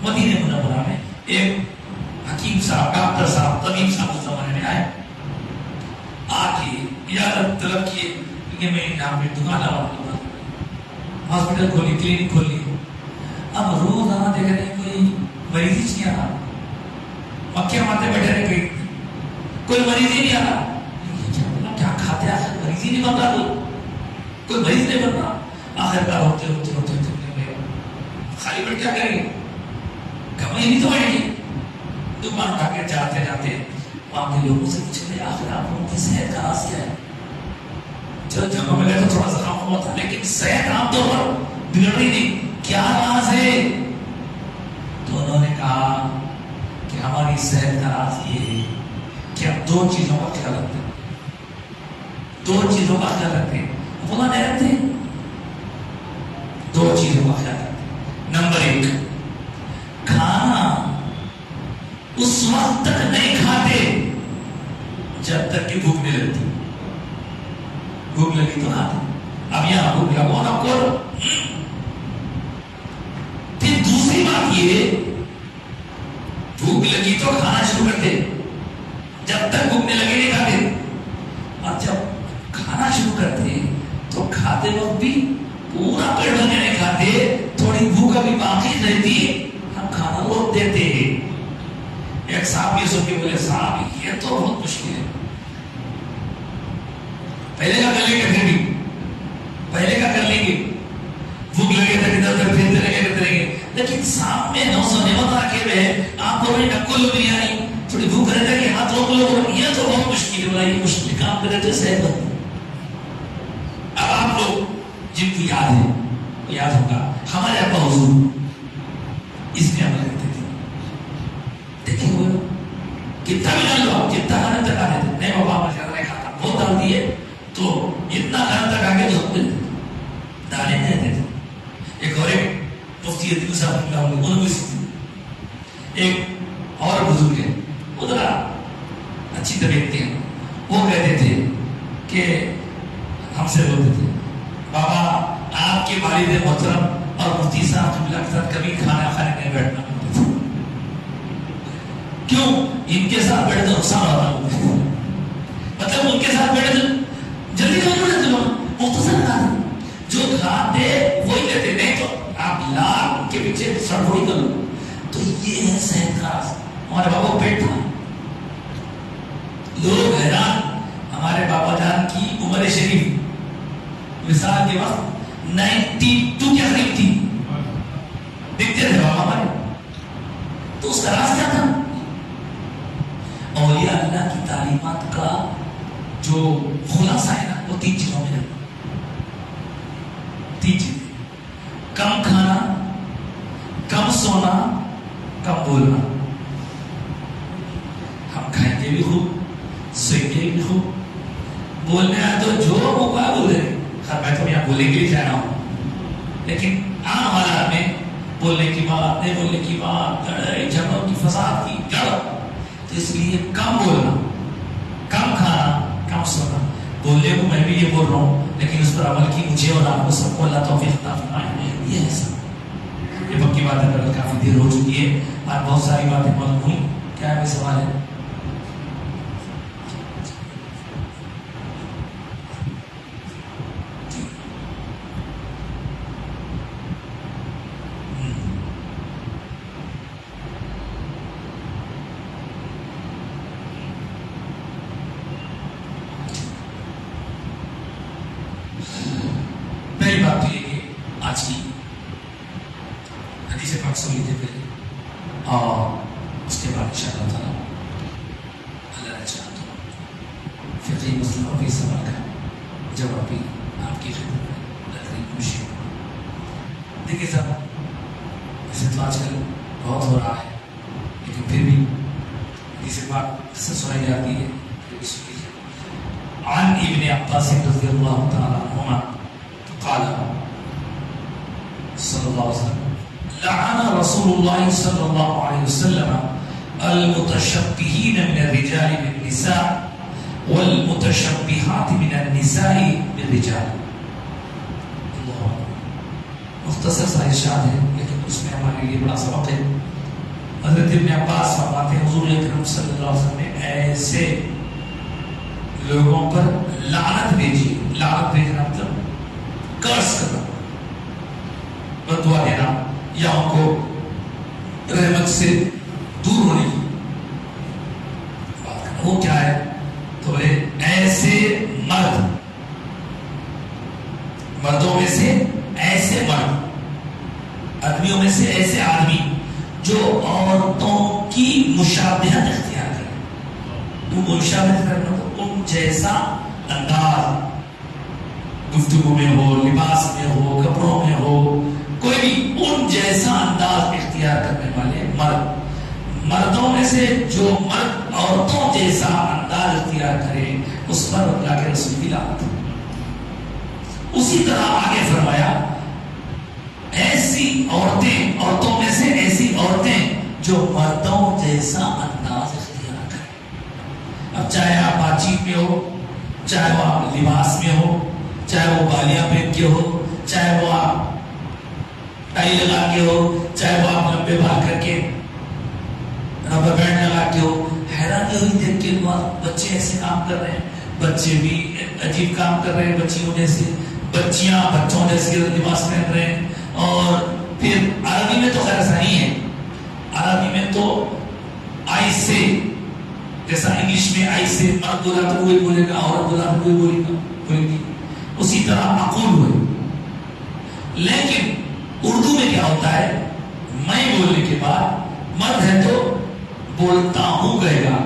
Speaker 1: مدینہ منورہ میں ایک حکیم صاحب، ڈاکٹر صاحب، طبیب صاحب اس زمانے میں آئے، آ کے اجازت طلب کیے کہ میں یہاں پہ دکان ڈالا ہوں، ہاسپٹل کھولی، کلینک کھولی۔ اب روزانہ دیکھ رہے ہیں کوئی مریض ہی نہیں آ رہا، مکھیاں مارتے بیٹھے رہے، کوئی مریض ہی نہیں آ رہا۔ کیا کھاتے آخر مریض ہی نہیں بن رہا، کوئی مریض نہیں بن رہا۔ آخر کار ہوتے ہوتے ہوتے خالی بیٹھ کیا کریں گے، کمائی نہیں تو آئے گی۔ دکان اٹھا کے جاتے جاتے وہاں کے لوگوں سے پوچھتے آخر آپ لوگوں کی صحت کا راز کیا ہے؟ چلو جگہ میں گئے تو تھوڑا سا کام ہوا تھا، لیکن صحت عام طور پر بگڑ رہی نہیں، کیا راز ہے؟ تو انہوں نے کہا کہ ہماری صحت کا راز یہ ہے کہ ہم دو چیزوں کا خیال رکھتے ہیں، دو چیزوں کا خیال رکھتے ہیں۔ بولا نہیں رکھتے، دو چیزوں کا خیال رکھتے ہیں۔ نمبر ایک، کھانا اس وقت تک نہیں کھاتے جب تک کہ بھوک نہیں لگتی، بھوک لگی تو کھاتے۔ اب یہاں بھوک لگو نا کھولو۔ پھر دوسری بات یہ، بھوک لگی تو کھانا شروع کرتے، جب تک بھوک نہیں لگے نہیں کھاتے، اور جب کھانا شروع کرتے تو کھاتے وقت بھی پورا پیٹ بھر کے نہیں کھاتے، تھوڑی بھوک ابھی باقی رہتی، ہم کھانا روک دیتے ہیں۔ ایک صاحب یہ سن کے بولے صاحب یہ تو بہت مشکل ہے، پہلے کا کر لیں گے، پھر بھی پہلے کا کر لیں گے، بھوک لگے تک ادھر ادھر پھرتے رہیں گے، لیکن سامنے 900 نعمت رکھے ہوئے ہیں، آپ کو ڈکو لو بریانی، تھوڑی بھوک رہتا ہے کہ ہاتھ روک لو، یہ تو بہت مشکل ہے، یہ مشکل کام کرے تو صحت بنتی۔ اب آپ لوگ جن کو یاد ہے، یاد ہوگا ہمارے ابا حضور اس میں عمل کرتے تھے، دیکھیں وہ کتنا بھی جان لو آپ، جتنا کھانے تک آنے تھے، نہیں بابا میں زیادہ نہیں کھاتا، بہت دال دیے تو اتنا کھانے تک آگے تو سب دانے نہیں رہتے تھے۔ ایک اور ایک مفتی عدل صاحب انہوں نے بھی سیکھی، ایک اور بزرگ ہے، ادھر کسی طبیعت کے ہیں، وہ کہتے تھے کہ ہم سے بولتے تھے بابا آپ کے والد محترم اور مفتی صاحب جملہ کے ساتھ کبھی کھانا کھانے نہیں بیٹھنا ہوتا تھا، کیوں؟ ان کے ساتھ بیٹھے تو نقصان ہوتا ہے، مطلب ان کے ساتھ بیٹھے تو جلدی کھانا رہتے لوگ مختصر کھاتے، جو کھاتے وہی کہتے، نہیں تو آپ لاکھ ان کے پیچھے سڑکوڑی کر لو۔ تو یہ ہے صحت کا راز۔ ہمارے بابا کو پیٹ تھا، لوگ حیران، ہمارے بابا جان کی عمر شریف وصال کے وقت 92 کے قریب تھی، دکھتے تھے بابا ہمارے، تو اس کا راز کیا تھا؟ اولیاء اللہ کی تعلیمات کا جو خلاصہ ہے نا وہ 3 چیزوں میں ہے، 3 چیزیں: کم کھانا، کم سونا، کم بولنا۔ ہم کھائیں گے بھی خوب، سوئیں گے بھی خوب، بولنے آئے تو جو موقع بولے، خیر میں تو یہاں بولنے کے لیے جانا ہوں، لیکن عام حالات میں بولنے کی بات، نہیں بولنے کی بات، لڑائی جھگڑوں کی، فساد کی جڑ، تو اس لیے کم بولنا، کم کھانا، کم سونا۔ بولنے کو میں بھی یہ بول رہا ہوں، لیکن اس پر عمل کی مجھے اور آپ کو سب کو اللہ توفیق عطا فرمائے، یہ ہے سب۔ یہ پکی بات ہے، کافی دیر ہو چکی ہے، آج بہت ساری باتیں معلوم ہوئی۔ کیا ہے سوال ہے؟ پہلی بات تو یہ کہ آج کی حدیث پاک سن لیجیے پہلے، اور اس کے بعد انشاءاللہ تعالیٰ اللہ نے چاہا تو فقہی مسئلہ اور بھی سوال کا جواب بھی آپ کی خدمت میں رکھنے کی کوشش ہوگی۔ دیکھیے صاحب، ایسے تو آج کل بہت ہو رہا ہے، لیکن پھر بھی حدیث پاک اکثر سنائی جاتی ہے، پھر بھی سن لیجیے۔ عن ابن عباس رضی اللہ تعالیٰ عنہما قال صلی اللہ علیہ وسلم لعن رسول اللہ صلی اللہ علیہ وسلم المتشبہین من الرجال بالنساء والمتشبہات من النساء بالرجال۔ مختصر سا ارشاد ہے، لیکن اس میں ہمارے لیے بڑا سبق ہے۔ حضرت ابن عباس فرماتے ہیں حضور اکرم صلی اللہ علیہ وسلم نے ایسے لوگوں پر لعنت بھیجی۔ لعنت بھیجنا مطلب قرض کرنا، بدعا دینا، یا ان کو رحمت سے دور ہونے کی بات کرنا۔ وہ کیا ہے؟ تو بولے ایسے مرد، مردوں میں سے ایسے مرد، آدمیوں میں سے ایسے آدمی جو عورتوں کی مشابہت اختیار کرے۔ تو مشابہت کرنا تو ان جیسا انداز، گفتگو میں ہو، لباس میں ہو، کپڑوں میں ہو، کوئی بھی ان جیسا انداز اختیار کرنے والے مرد۔ مردوں میں سے جو مرد عورتوں جیسا انداز اختیار کرے اس پر اللہ کے رسول کی لعنت۔ اسی طرح آگے فرمایا ایسی عورتیں، عورتوں میں سے ایسی عورتیں جو مردوں جیسا انداز اختیار کریں۔ اب چاہے آپ بات چیت میں ہو، چاہے وہ آپ لباس میں ہو، چاہے وہ بالیاں پہن کے ہو، چاہے وہ آپ ٹائی لگا کے ہو، چاہے وہ آپ لمبے بال کر کے ربر بینڈ لگا کے ہو، حیرانی ہوئی دیکھ کے بچے ایسے کام کر رہے ہیں، بچے بھی عجیب کام کر رہے ہیں، بچیوں جیسے، بچیاں بچوں جیسے لباس پہن رہے ہیں۔ اور پھر عربی میں تو خیر ایسا نہیں ہے، عربی میں تو آئی سے، جیسا انگلش میں آئی سے مرد بولا تو کوئی بولے گا، عورت بولا تو کوئی بولے گی، اسی طرح اقول ہوئے۔ لیکن اردو میں کیا ہوتا ہے؟ میں بولنے کے بعد مرد ہے تو بولتا ہوں کہے گا،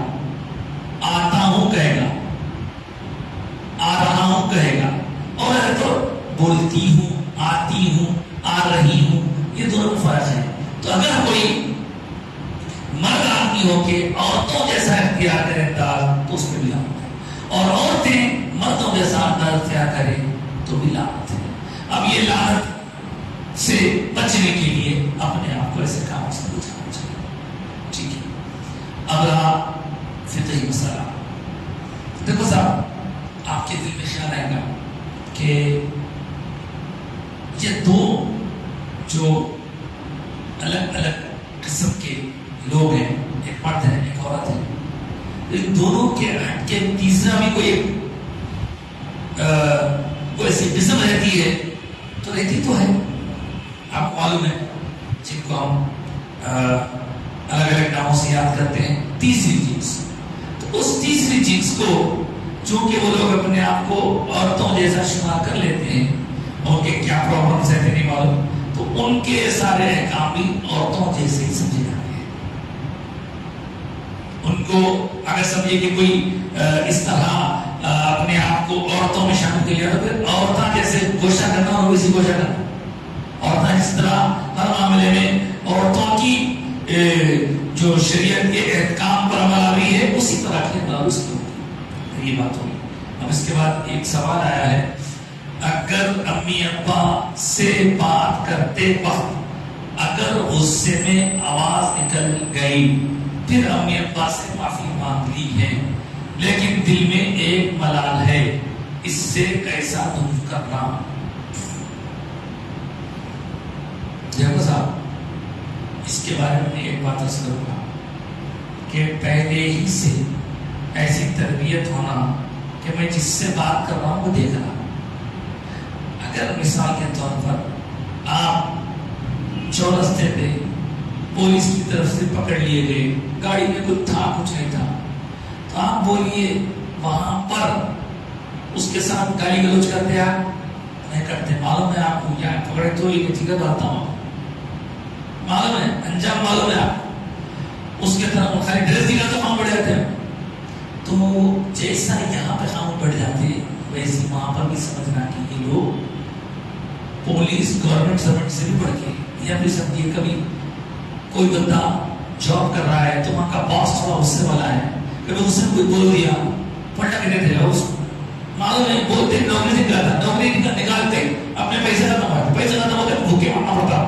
Speaker 1: آتا ہوں کہے گا، آ رہا ہوں کہے گا، اور ہے تو بولتی ہوں، آتی ہوں، آ رہی ہوں۔ یہ دونوں فرق ہے۔ تو اگر کوئی مرد آدمی ہو کے عورتوں جیسا اختیار کرے انداز تو اس میں بھی لعنت ہے، اور عورتیں مردوں جیسا انداز اختیار کرے تو بھی لعنت ہے۔ اب یہ لعنت سے بچنے کے لیے اپنے آپ کو ایسے کاموں سے بچانا چاہیے، ٹھیک ہے؟ اب رہا فقہی مسئلہ، صاحب آپ کے دل میں خیال آئے گا کہ یہ دو جو الگ الگ قسم کے لوگ ہیں، ایک مرد ہے ایک عورت ہے، ان دونوں کے ہٹ کے تیسرا بھی کوئی ایسی قسم رہتی ہے تو رہتی تو ہے، آپ کو معلوم ہے، جن کو ہم الگ الگ ناموں سے یاد کرتے ہیں، تیسری جنس. تو اس تیسری جنس کو چونکہ وہ لوگ اپنے آپ کو عورتوں جیسا شمار کر لیتے ہیں، ان کے کیا پرابلمس ہیں نہیں معلوم، تو ان کے سارے احکام بھی عورتوں جیسے ہی سمجھے جاتے ہیں. ان کو اگر سمجھے کہ کوئی اس طرح اپنے آپ کو عورتوں میں شامل کر لیا تو پھر عورتیں جیسے کوشش کرنا اور ویسی کوشش کرنا. عورتیں جس طرح ہر معاملے میں عورتوں کی جو شریعت کے احکام پر عمل آ رہی ہے اسی طرح کی اس کی ہوتی. یہ بات ہوگی. اب اس کے بعد ایک سوال آیا ہے، اگر امی ابا سے بات کرتے وقت اگر غصے میں آواز نکل گئی، پھر امی ابا سے معافی مانگ لی ہے، لیکن دل میں ایک ملال ہے، اس سے کیسا دور کرنا؟ دیکھو صاحب، اس کے بارے میں ایک بات عرض کروں گا کہ پہلے ہی سے ایسی تربیت ہونا کہ میں جس سے بات کر رہا ہوں وہ دیکھ رہا. اگر مثال کے طور پر آپ چورستے پہ پولیس کی طرف سے پکڑ لیے گئے، گاڑی میں کچھ تھا کچھ نہیں تھا، تو آپ بولیے وہاں پر اس کے ساتھ گالی گلوچ کرتے آپ نہیں کرتے. معلوم ہے آپ کو کیا پکڑے تو یہ نتیجہ بتاتا ہوں، معلوم ہے انجام معلوم ہے آپ اس کے طرف خالی ڈریس دکھا تو وہاں بڑھ جاتے ہیں. تو جیسا یہاں پہ خام بڑھ جاتے ویسے وہاں پر بھی سمجھنا کہ یہ لوگ پولیس گورنمنٹ سرونٹ سے بھی بڑھ کے، یا بھی سمجھیے کبھی کوئی بندہ جاب کر رہا ہے تو وہاں کا باس تھوڑا غصے والا ہے، کبھی اس نے کوئی بول دیا پلٹا کے دے گا اس کو. معلوم ہے بولتے نوکری نکالتا، نوکری نکالتے اپنے پیسے ختم ہوتے، پیسے ختم ہوتے بھوکے مرنا پڑتا.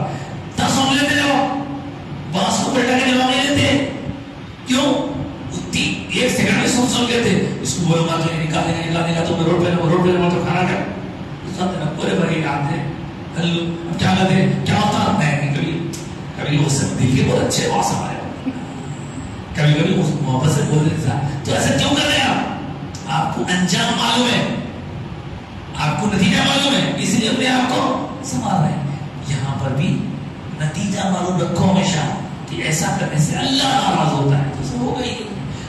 Speaker 1: دس سن لیتے جاؤ باس کو پلٹا کے جواب نہیں لیتے. کیوں؟ ایک سیکنڈ میں سن لیتے. اس کو بولوں گا تو نکالنے کا تو میں روڈ پہ تو کھانا کر پورے بھائی آتے اب کیا کرتے کیا ہوتا نہیں. کبھی وہ سب دل کے بہت اچھے باس ہمارے، کبھی محبت سے بول دیتے تو ایسا کیوں کر رہے ہیں آپ کو انجام معلوم ہے، آپ کو نتیجہ معلوم ہے، اس لیے اپنے آپ کو سنبھال رہے ہیں. یہاں پر بھی نتیجہ معلوم رکھو ہمیشہ کہ ایسا کرنے سے اللہ ناراض ہوتا ہے. تو سب ہو گئی.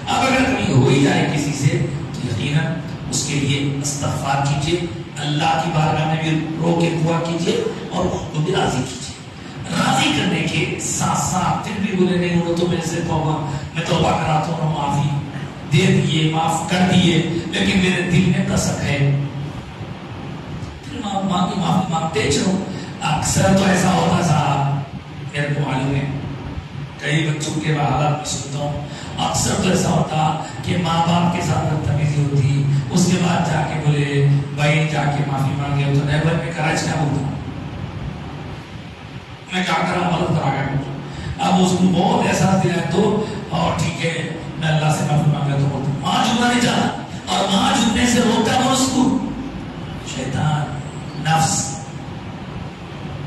Speaker 1: اب اگر کبھی ہو ہی جائے کسی سے تو یقیناً اس کے لیے استغفار کیجیے، اللہ کی بارگاہ میں بھی رو کے دعا کیجیے اور ان کو بھی راضی کیجیے. راضی کرنے کے ساتھ ساتھ پھر بھی بولے نہیں ہو تو میرے سے توبہ، میں توبہ کراتا ہوں، معافی دے دیے، معاف کر دیے، لیکن میرے دل میں کسک ہے، پھر ماں کی معافی مانگتے چلو. اکثر تو ایسا ہوتا صاحب، میرے کو معلوم ہے کئی بچوں کے حالات میں سنتا ہوں، اکثر تو ایسا ہوتا کہ ماں باپ کے ساتھ بدتمیزی ہوتی، اس کے بعد جا کے بولے بھائی جا کے معافی مانگے تو نہیں بھائی میں کراچ کیا بولتا ہوں، میں کیا کرا مدد کرا گیا. اب اس کو بہت احساس دیا تو اور ٹھیک ہے میں اللہ سے معافی مانگا تو بولتا. ماں جھکنا نہیں چاہتا اور ماں جھکنے سے روکتا کون اس کو؟ شیطان، نفس.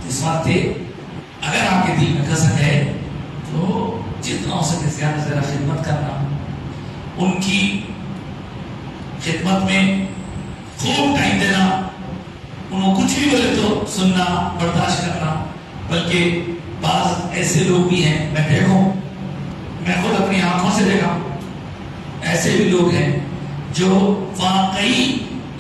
Speaker 1: اس وقت اگر آپ کے دل میں کسک ہے تو جتنا ہو سکے زیادہ سے زیادہ خدمت کرنا، ان کی خدمت میں خوب ٹائم دینا، انہوں کچھ بھی بولے تو سننا، برداشت کرنا. بلکہ بعض ایسے لوگ بھی ہیں، میں دیکھوں، میں خود اپنی آنکھوں سے دیکھا، ایسے بھی لوگ ہیں جو واقعی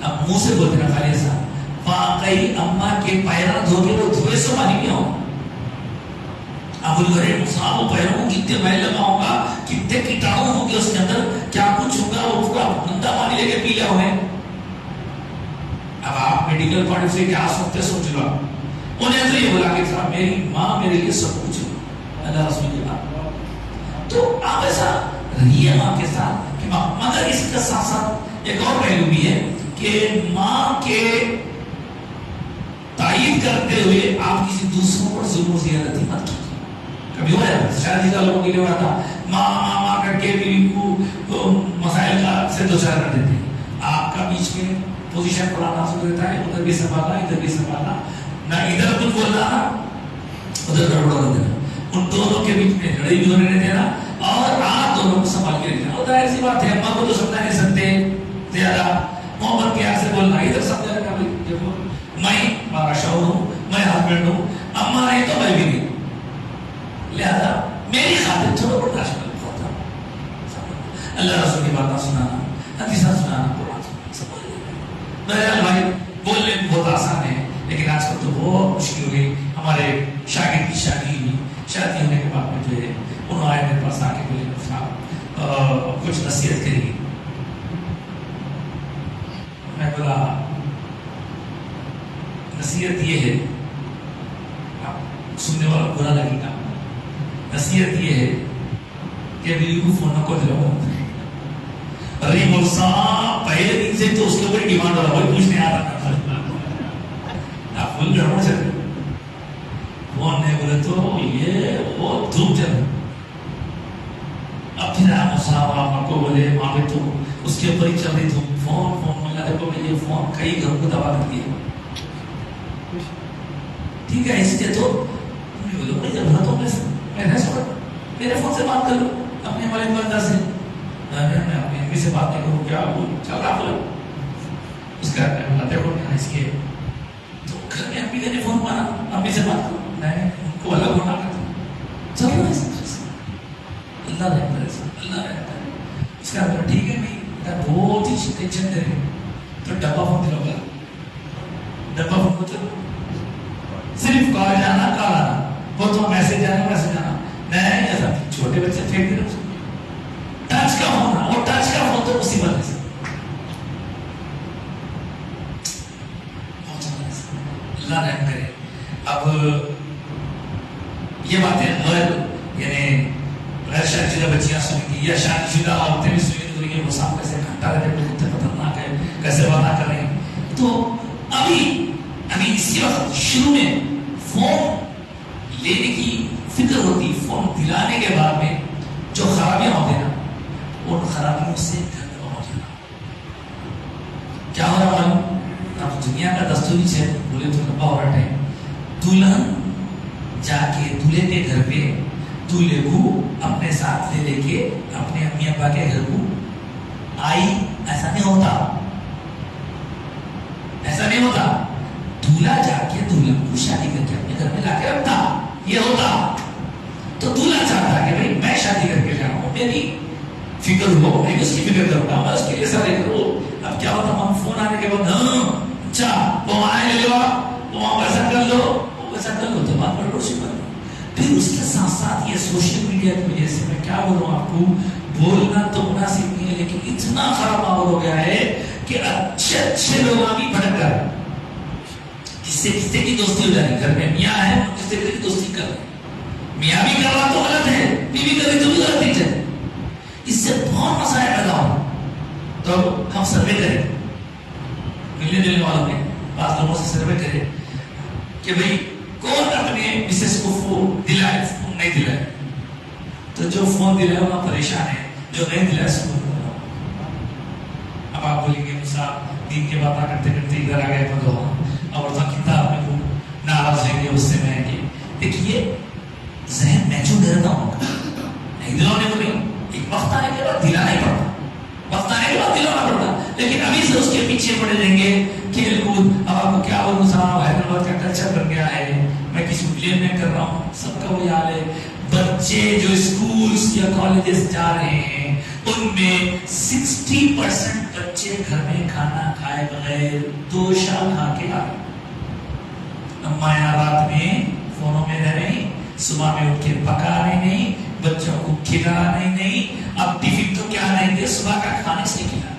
Speaker 1: اب منہ سے بولتے ہیں خالی ایسا، واقعی اماں کے پیروں دھو کے وہ دھوئے سو پانی پیا ہوں. اب گھر صاحب وہ پیروں کو کتنے میل لگاؤں گا، کتنے کیٹاڑو ہوں گے اس کے اندر، کیا کچھ ہوگا، وہ پورا گندا پانی لے کے پی لیا انہیں. اب آپ میڈیکل پوائنٹ سے کیا سوچتے سوچ لو. انہیں تو یہ بولا کہ صاحب میری ماں میرے لیے سب کچھ ہے، اللہ رسول کے بعد. تو آپ ایسا رہیے ماں کے ساتھ کہ مگر اس کے ساتھ ساتھ ایک اور پہلو بھی ہے کہ ماں کے تائید کرتے ہوئے آپ کسی دوسروں پر ظلم و زیادتی مت کیجیے. کبھی ہو جاتا ہے شاید زیادہ لوگوں کے لیے ہوا تھا، ماں کر کے بیوی کو مسائل کا سے دو چار کر دیتے ہیں. آپ کا بیچ میں پوزیشن پڑا نازک رہتا ہے، ادھر بھی سنبھالنا ادھر بھی سنبھالنا، نہ ادھر کچھ بولنا ادھر گڑبڑ ہونے دینا، ان دونوں کے بیچ میں لڑائی بھی ہونے نہیں دینا، اور آپ دونوں کو سنبھال کے رکھنا۔ اور ظاہر سی بات ہے اماں کو تو سمجھا نہیں سکتے زیادہ، محبت کے یہاں سے بولنا، ادھر سمجھا رکھا بھائی دیکھو میں ہمارا شوہر ہوں، میں ہسبینڈ ہوں، اماں نہیں تو میں بھی نہیں، لہذا میری خاطر تھوڑا برداشت کرنا ہوتا۔ اللہ رسول کی باتیں سنانا، حدیثیں سنانا، قرآن سنانا، بہرحال بھائی بولنے میں بہت آسان ہے، لیکن آج کل تو بہت مشکل ہو گئی۔ ہمارے شاگرد کی شادی ہوئی، شادی ہونے کے بعد میں جو ہے انہوں آئے میرے پاس آ کے بولے صاحب کچھ نصیحت کریے۔ میں بولا نصیحت یہ ہے، سننے والا برا لگے گا، نصیحت یہ ہے کہ بیوی کو فون نہ کو دلاؤ۔ ارے موسا پہلے دن سے تو اس کے اوپر ڈیمانڈ ہو رہا، وہی پوچھنے آ رہا تھا آپ فون گڑبڑ چل رہے، فون نہیں بولے تو یہ بہت دھوپ چل رہا۔ اب پھر آپ کو بولے وہاں پہ تو اس کے اوپر ہی چل رہی تھی فون ملا، دیکھو یہ فون کئی گھروں کو تباہ کر دیا، ٹھیک ہے اس لیے تو میرے فون سے بات کر لو، اپنے والد والدہ سے، میں اپنی امی سے بات نہیں کروں کیا چل رہا بولا اس کا دیکھو اس کے تو گھر میں امی نے فون مارا، امی سے بات کرو، میں ان کو الگ ہونا کرتا چل رہا ہے، اللہ رہتا ہے، اللہ رہتا ہے۔ اس کا ٹھیک ہے نہیں بہت ہی ٹینشن دے رہے تو ڈبا فون دلاؤ گا، ڈبا فون کو چلو صرف کال جانا کال آنا، وہ تو میسج جانا میسج آنا نہیں، ایسا چھوٹے بچے پھینک دے ٹچ کا ہونا، اور ٹچ کا فون تو مصیبت ہے اللہ رحم کرے۔ اب یہ باتیں غیر یعنی غیر شادی شدہ بچیاں سنیں گی یا شادی شدہ عورتیں بھی سنیں گی، وہ سام کیسے کھٹا رہتے ہیں، کتنے خطرناک ہے، کیسے وعدہ کر رہے ہیں۔ تو ابھی اسی وقت شروع میں فون لینے کی فکر ہوتی، فون دلانے کے بعد میں جو خرابیاں ہوتے ہیں نا، ان خرابیوں سے گھر ہو جانا۔ کیا ہو رہا معلوم؟ اب دنیا کا دستور ہے، بولے تو لمبا ہو رہا ہے، دلہن جا کے دولہے کے گھر پہ دولہے کو اپنے ساتھ لے کے اپنے امی ابا کے گھر کو آئی، ایسا نہیں ہوتا، ایسا نہیں ہوتا۔ دولہا جا کے دلہن کو شادی کر کے اپنے گھر میں لا کے رکھتا، یہ ہوتا۔ تو دولہا چاہتا کہ بھائی میں شادی کر کے جا رہا ہوں، میری فکر ہو، میں اس کی فکر کروں گا، میں اس کے لیے سارے کروں۔ اب کیا ہوتا، ہم فون آنے کے بعد اچھا وہ آئے لے لو، وہ ویسا کر لو، ویسا کر لو، تو بات بڑی سی بات۔ پھر اس کے ساتھ ساتھ یہ سوشل میڈیا کی وجہ سے میں کیا بولوں آپ کو، بولنا تو مناسب نہیں ہے، لیکن اتنا خراب ماحول ہو گیا ہے کہ اچھے اچھے لوگ بھی بھٹک گئے، کسی کی دوستی ہو جائے، گھر میں میاں ہے کسی کی دوستی کر رہے، میاں بھی کر رہا تو غلط ہے، بیوی کر رہی تو بھی غلط ہے، اس سے بہت مسائل پیدا ہو۔ تو ہم سروے کریں، ملنے جلنے والوں نے بعض لوگوں سے سروے کرے کہ بھئی کون اپنے مسز کو فون دلائے، فون نہیں دلائے، تو جو فون دلائے وہ پریشان ہے، جو نہیں دلائے سکون۔ اب آپ بولیں گے صاحب دین کے باتیں کرتے کرتے ادھر آ گئے تو اور کتاب میں کو ناراض ہیں گے، اس سے میں یہ دیکھیے ذہن میچور رہتا ہوں، نہیں دلانے کو نہیں، ایک وقت آنے کے بعد دلانا ہی پڑتا، وقت آنے کے بعد دلانا پڑتا، لیکن ابھی سے اس کے پیچھے پڑے رہیں گے کھیل کود۔ اب آپ کو کیا بولوں صاحب، حیدرآباد کا کلچر بن گیا ہے، میں کسی بلیم میں کر رہا ہوں، سب کا وہی حال ہے۔ بچے جو اسکولز یا کالجز جا رہے ہیں ان میں 60% بچے گھر میں کھانا کھائے بغیر دو شام کھا کے آ رہے، اماں رات میں فونوں میں رہ رہی، صبح میں اٹھ کے پکا رہے نہیں، بچوں کو کھلا رہے نہیں، اب ٹفن تو کیا نہیں دے، صبح کا کھانے سے کھلا۔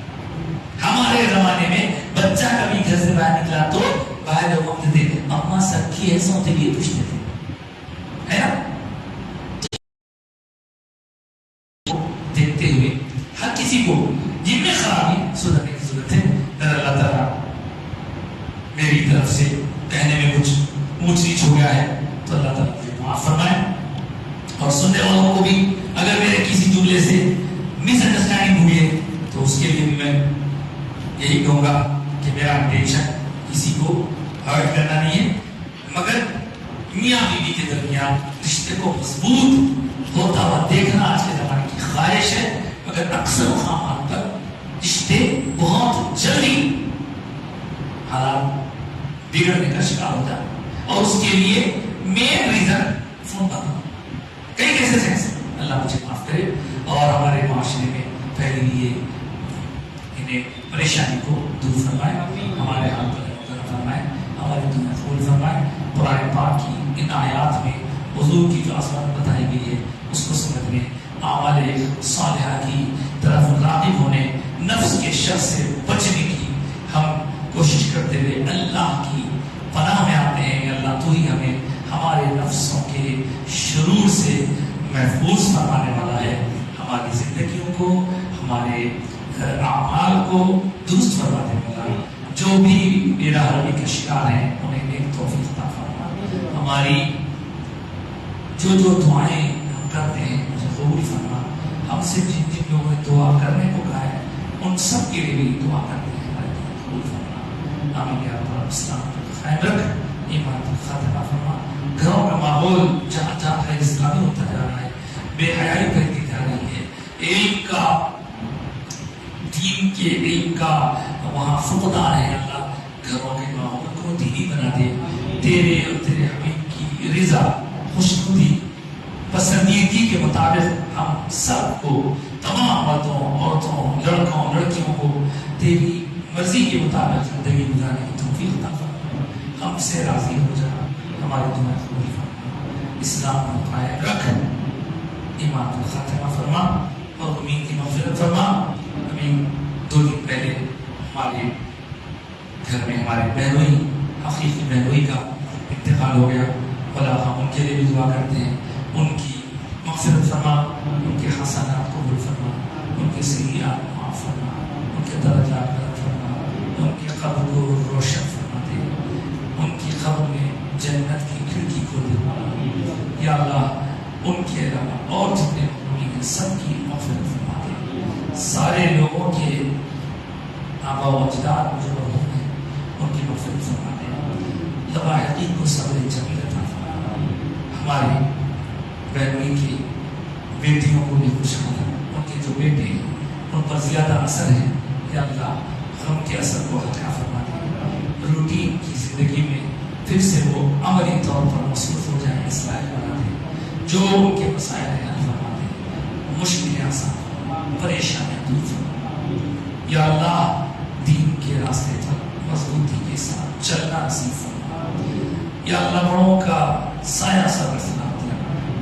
Speaker 1: ہمارے زمانے میں بچہ کبھی گھر سے باہر نکلا تو باہر لوگ ہوتے تھے، اماں سکی ہے سوتے لیے پوچھتے تھے، ہے نا؟ دیکھتے ہوئے ہر کسی کو جن میں خرابی سدھرنے کی ضرورت ہے۔ اللہ تعالیٰ میری طرف سے کہنے میں کچھ اونچ نیچ ہو گیا ہے تو اللہ تعالیٰ مجھے معاف فرمائے، اور سننے والوں کو بھی اگر میرے کسی جملے سے مس انڈرسٹینڈنگ ہوئی ہے تو اس کے لیے بھی میں یہی کہوں گا کہ میرا انٹینشن کسی کو ہرٹ کرنا نہیں ہے، مگر میاں بیوی کے درمیان رشتے کو مضبوط ہوتا ہوا دیکھنا آج کے زمانے کی خواہش ہے، مگر اکثر خاندان پر رشتے بہت جلدی حالات بگڑنے کا شکار ہوتا ہے، اور اس کے لیے مین ریزن فون کرنا. کئی کیسز ہیں، اللہ مجھے معاف کرے، اور ہمارے معاشرے میں پہلے لیے انہیں پریشانی کو دور فرمائے، ہمارے حال پر فرمائے، ہماری دنیا قبول فرمائے. قرآن پاک کی ان آیات میں حضور کی جو عظمت بتائی گئی ہے اس کو سمجھنے، اعمال صالحہ کی طرف راغب ہونے، نفس کے شر سے بچنے کی ہم کوشش کرتے ہوئے اللہ کی پناہ میں آتے ہیں. اللہ تو ہی ہمیں ہمارے نفسوں کے شرور سے محفوظ فرمانے والا ہے، ہماری زندگیوں کو، ہمارے اعمال کو درست فرمانے والا ہے. جو بھی میرا حرمی کے شکار ہیں انہیں ایک توفیق عطا فرما. ہماری جو دعائیں ہم کرتے ہیں مجھے قبول فرما. ہم سے جن لوگوں نے دعا کرنے کو کہا ہے ان سب کے لیے بھی دعا کرتے ہیں، ہمارے دعا قبول فرما. آمین یا رب. اسلام کو قائم رکھ، ایمان کو خاتمہ فرما. گھروں کا ماحول جہاں جہاں غیر اسلامی ہوتا جا رہا ہے، بے حیائی بڑھتی جا رہی ہے، علم کا، دین کے علم کا وہاں فقدان ہے. اللہ گھروں کے ماحول کو دینی بنا دے. تیرے اور تیرے حبیب کی رضا، خوشنودی، پسندیدگی کے مطابق ہم سب کو، تمام مردوں، عورتوں، لڑکوں، لڑکیوں کو تیری مرضی کے مطابق زندگی گزارنے کی توفیق عطا فرما. ہم سے راضی ہو جا، ہماری دعا قبول فرما. اسلام کو قائم رکھ، ایمان کو خاتمہ فرما، اور امین کی مغفرت فرما. امین. 2 دن پہلے ہمارے گھر میں ہمارے بہنوئی، حقیقی بہنوئی کا انتقال ہو گیا. خدا ہم ان کے لیے بھی دعا کرتے ہیں، ان کی مغفرت فرما، ان کے حسنات قبول فرما، ان کے سیئات معاف فرما، ان کے درجات بلند فرما، ان کے قبر کو روشن فرما دے، ان کی قبر میں جنت کی کھڑکی کھول دے. یا اللہ ان کے علاوہ اور جتنے مومنین ہیں سب کی مغفرت فرما دے. سارے لوگوں کے آبا و اجداد جو مرحوم ہیں ان کی مغفرت فرما دے. لواحقین کو صبر جمیل عطا فرما. ہماری بہنوئی کی بیٹیوں کو بھی خوشحال، ان کے جو بیٹے ہیں ان پر زیادہ اثر ہے، یا اللہ غم کے اثر کو ہٹا فرما دے. روٹین کی زندگی میں پھر سے وہ عملی طور پر مصروف ہو جائیں، اصلاح بنا دے. جو ان کے مسائل ہیں حل فرما دے، مشکلیں آسان فرما، پریشانیاں دور فرما. یا اللہ دین کے راستے پر مضبوطی کے ساتھ چلنا نصیب فرما. یا اللہ بڑوں کا سایہ سر رکھنا،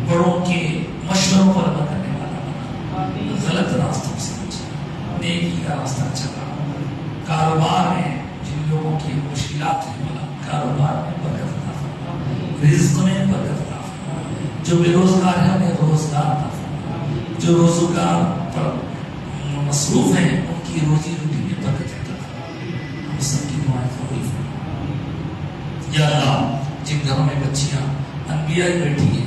Speaker 1: بڑوں کے مشوروں پر عمل کرنے والا بنا، غلط راستوں سے بچا، نیکی کا راستہ چلا. کاروبار میں جن لوگوں کی مشکلات ہیں والا کاروبار میں برکت عطا فرما، رزق میں برکت عطا فرما. جو بے روزگار ہیں انہیں روزگار عطا فرما، جو روزگار پر مصروف ہیں ان کی روزی روٹی میں برکت عطا فرما. ہم سب کی دعائیں قبول فرما. یا اللہ جن گھروں میں بچیاں انبیاء بیٹھی ہیں،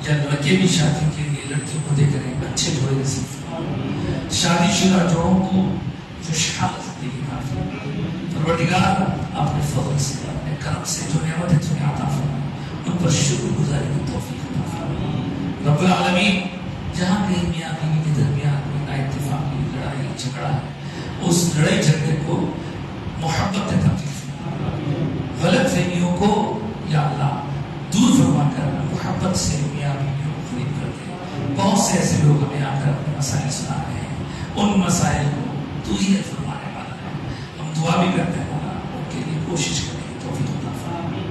Speaker 1: یا لڑکے بھی شادی کے لیے لڑکیوں کو دے کریں اچھے جوڑے نصیب فرما. شادی شدہ جوڑوں کو خوشحال زندگی عطا فرما. پروردگار اپنے فضل سے، اپنے کرم سے جو نعمتیں تمہیں عطا فرما ان پر شکر گزاری کی توفیق عطا فرما. رب العالمین جہاں کہیں میاں بیوی کے درمیان کوئی نااتفاقی، لڑائی جھگڑا ہے، اس لڑائی جھگڑے کو محبت سے تبدیل فرما. غلط فہمیوں کو یا اللہ دور فرما کر محبت سے میاں بیویوں کو قریب کر دے. بہت سے ایسے لوگ ہمیں آ کر اپنے مسائل سنا رہے ہیں، ان مسائل کو تو ہی حل فرمانے والا ہے. ہم دعا بھی کرتے ہیں مولا ان کے لیے کوشش کرنے کی توفیق عطا فرما.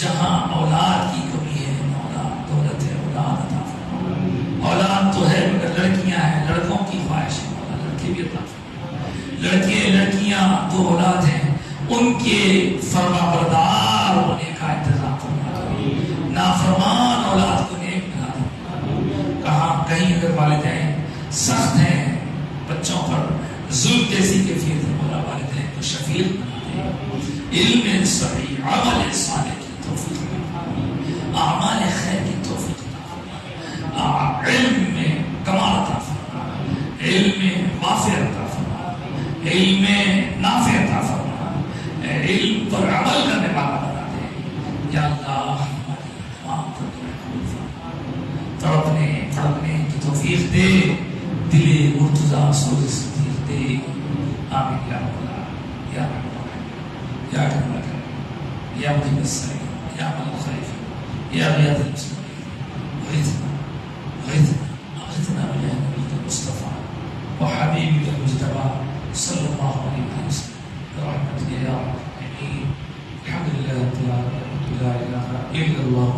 Speaker 1: جہاں اولاد کی کمی ہے مولا دولت اولاد عطا فرما. اولاد تو ہے مگر لڑکیاں ہیں، لڑکوں کی خواہش ہے مولا لڑکے بھی عطا فرما. لڑکے لڑکیاں دو اولاد ہیں، ان کے فرما بردار ہونے کا انتظام فرما دو. نافرمان اولاد کو نیک بنا دو. کہاں کہیں اگر والدین سخت ہیں، بچوں پر ظلم جیسی کیفیت ہے مولا والدین کو شفیق بنا دے. علم صحیح، عمل صالح کی توفیق عطا فرما. اعمال خیر کی توفیق عطا فرما. علم میں کمال عطا فرما، علم میں وافر عطا فرما. علم نافع عطا فرما، علم پر عمل کرنے والا بنا دے یا اللہ، ہماری تمام قبول فرما، تڑپنے پڑھنے کی توفیق دے، دل مرتضیٰ سوز صدیق دے، آمین یا رب العالمین یا رب العالمین یا رب العالمین یا مجیب السائلین یا من الخائفین یا غیاث المستغیثین غیثنا بجاه نبيك المصطفى وحبيبك المجتبى صلى الله عليه وسلم برحمتك يا ارحم الراحمين. الحمد لله رب العالمين، لا اله الا الله.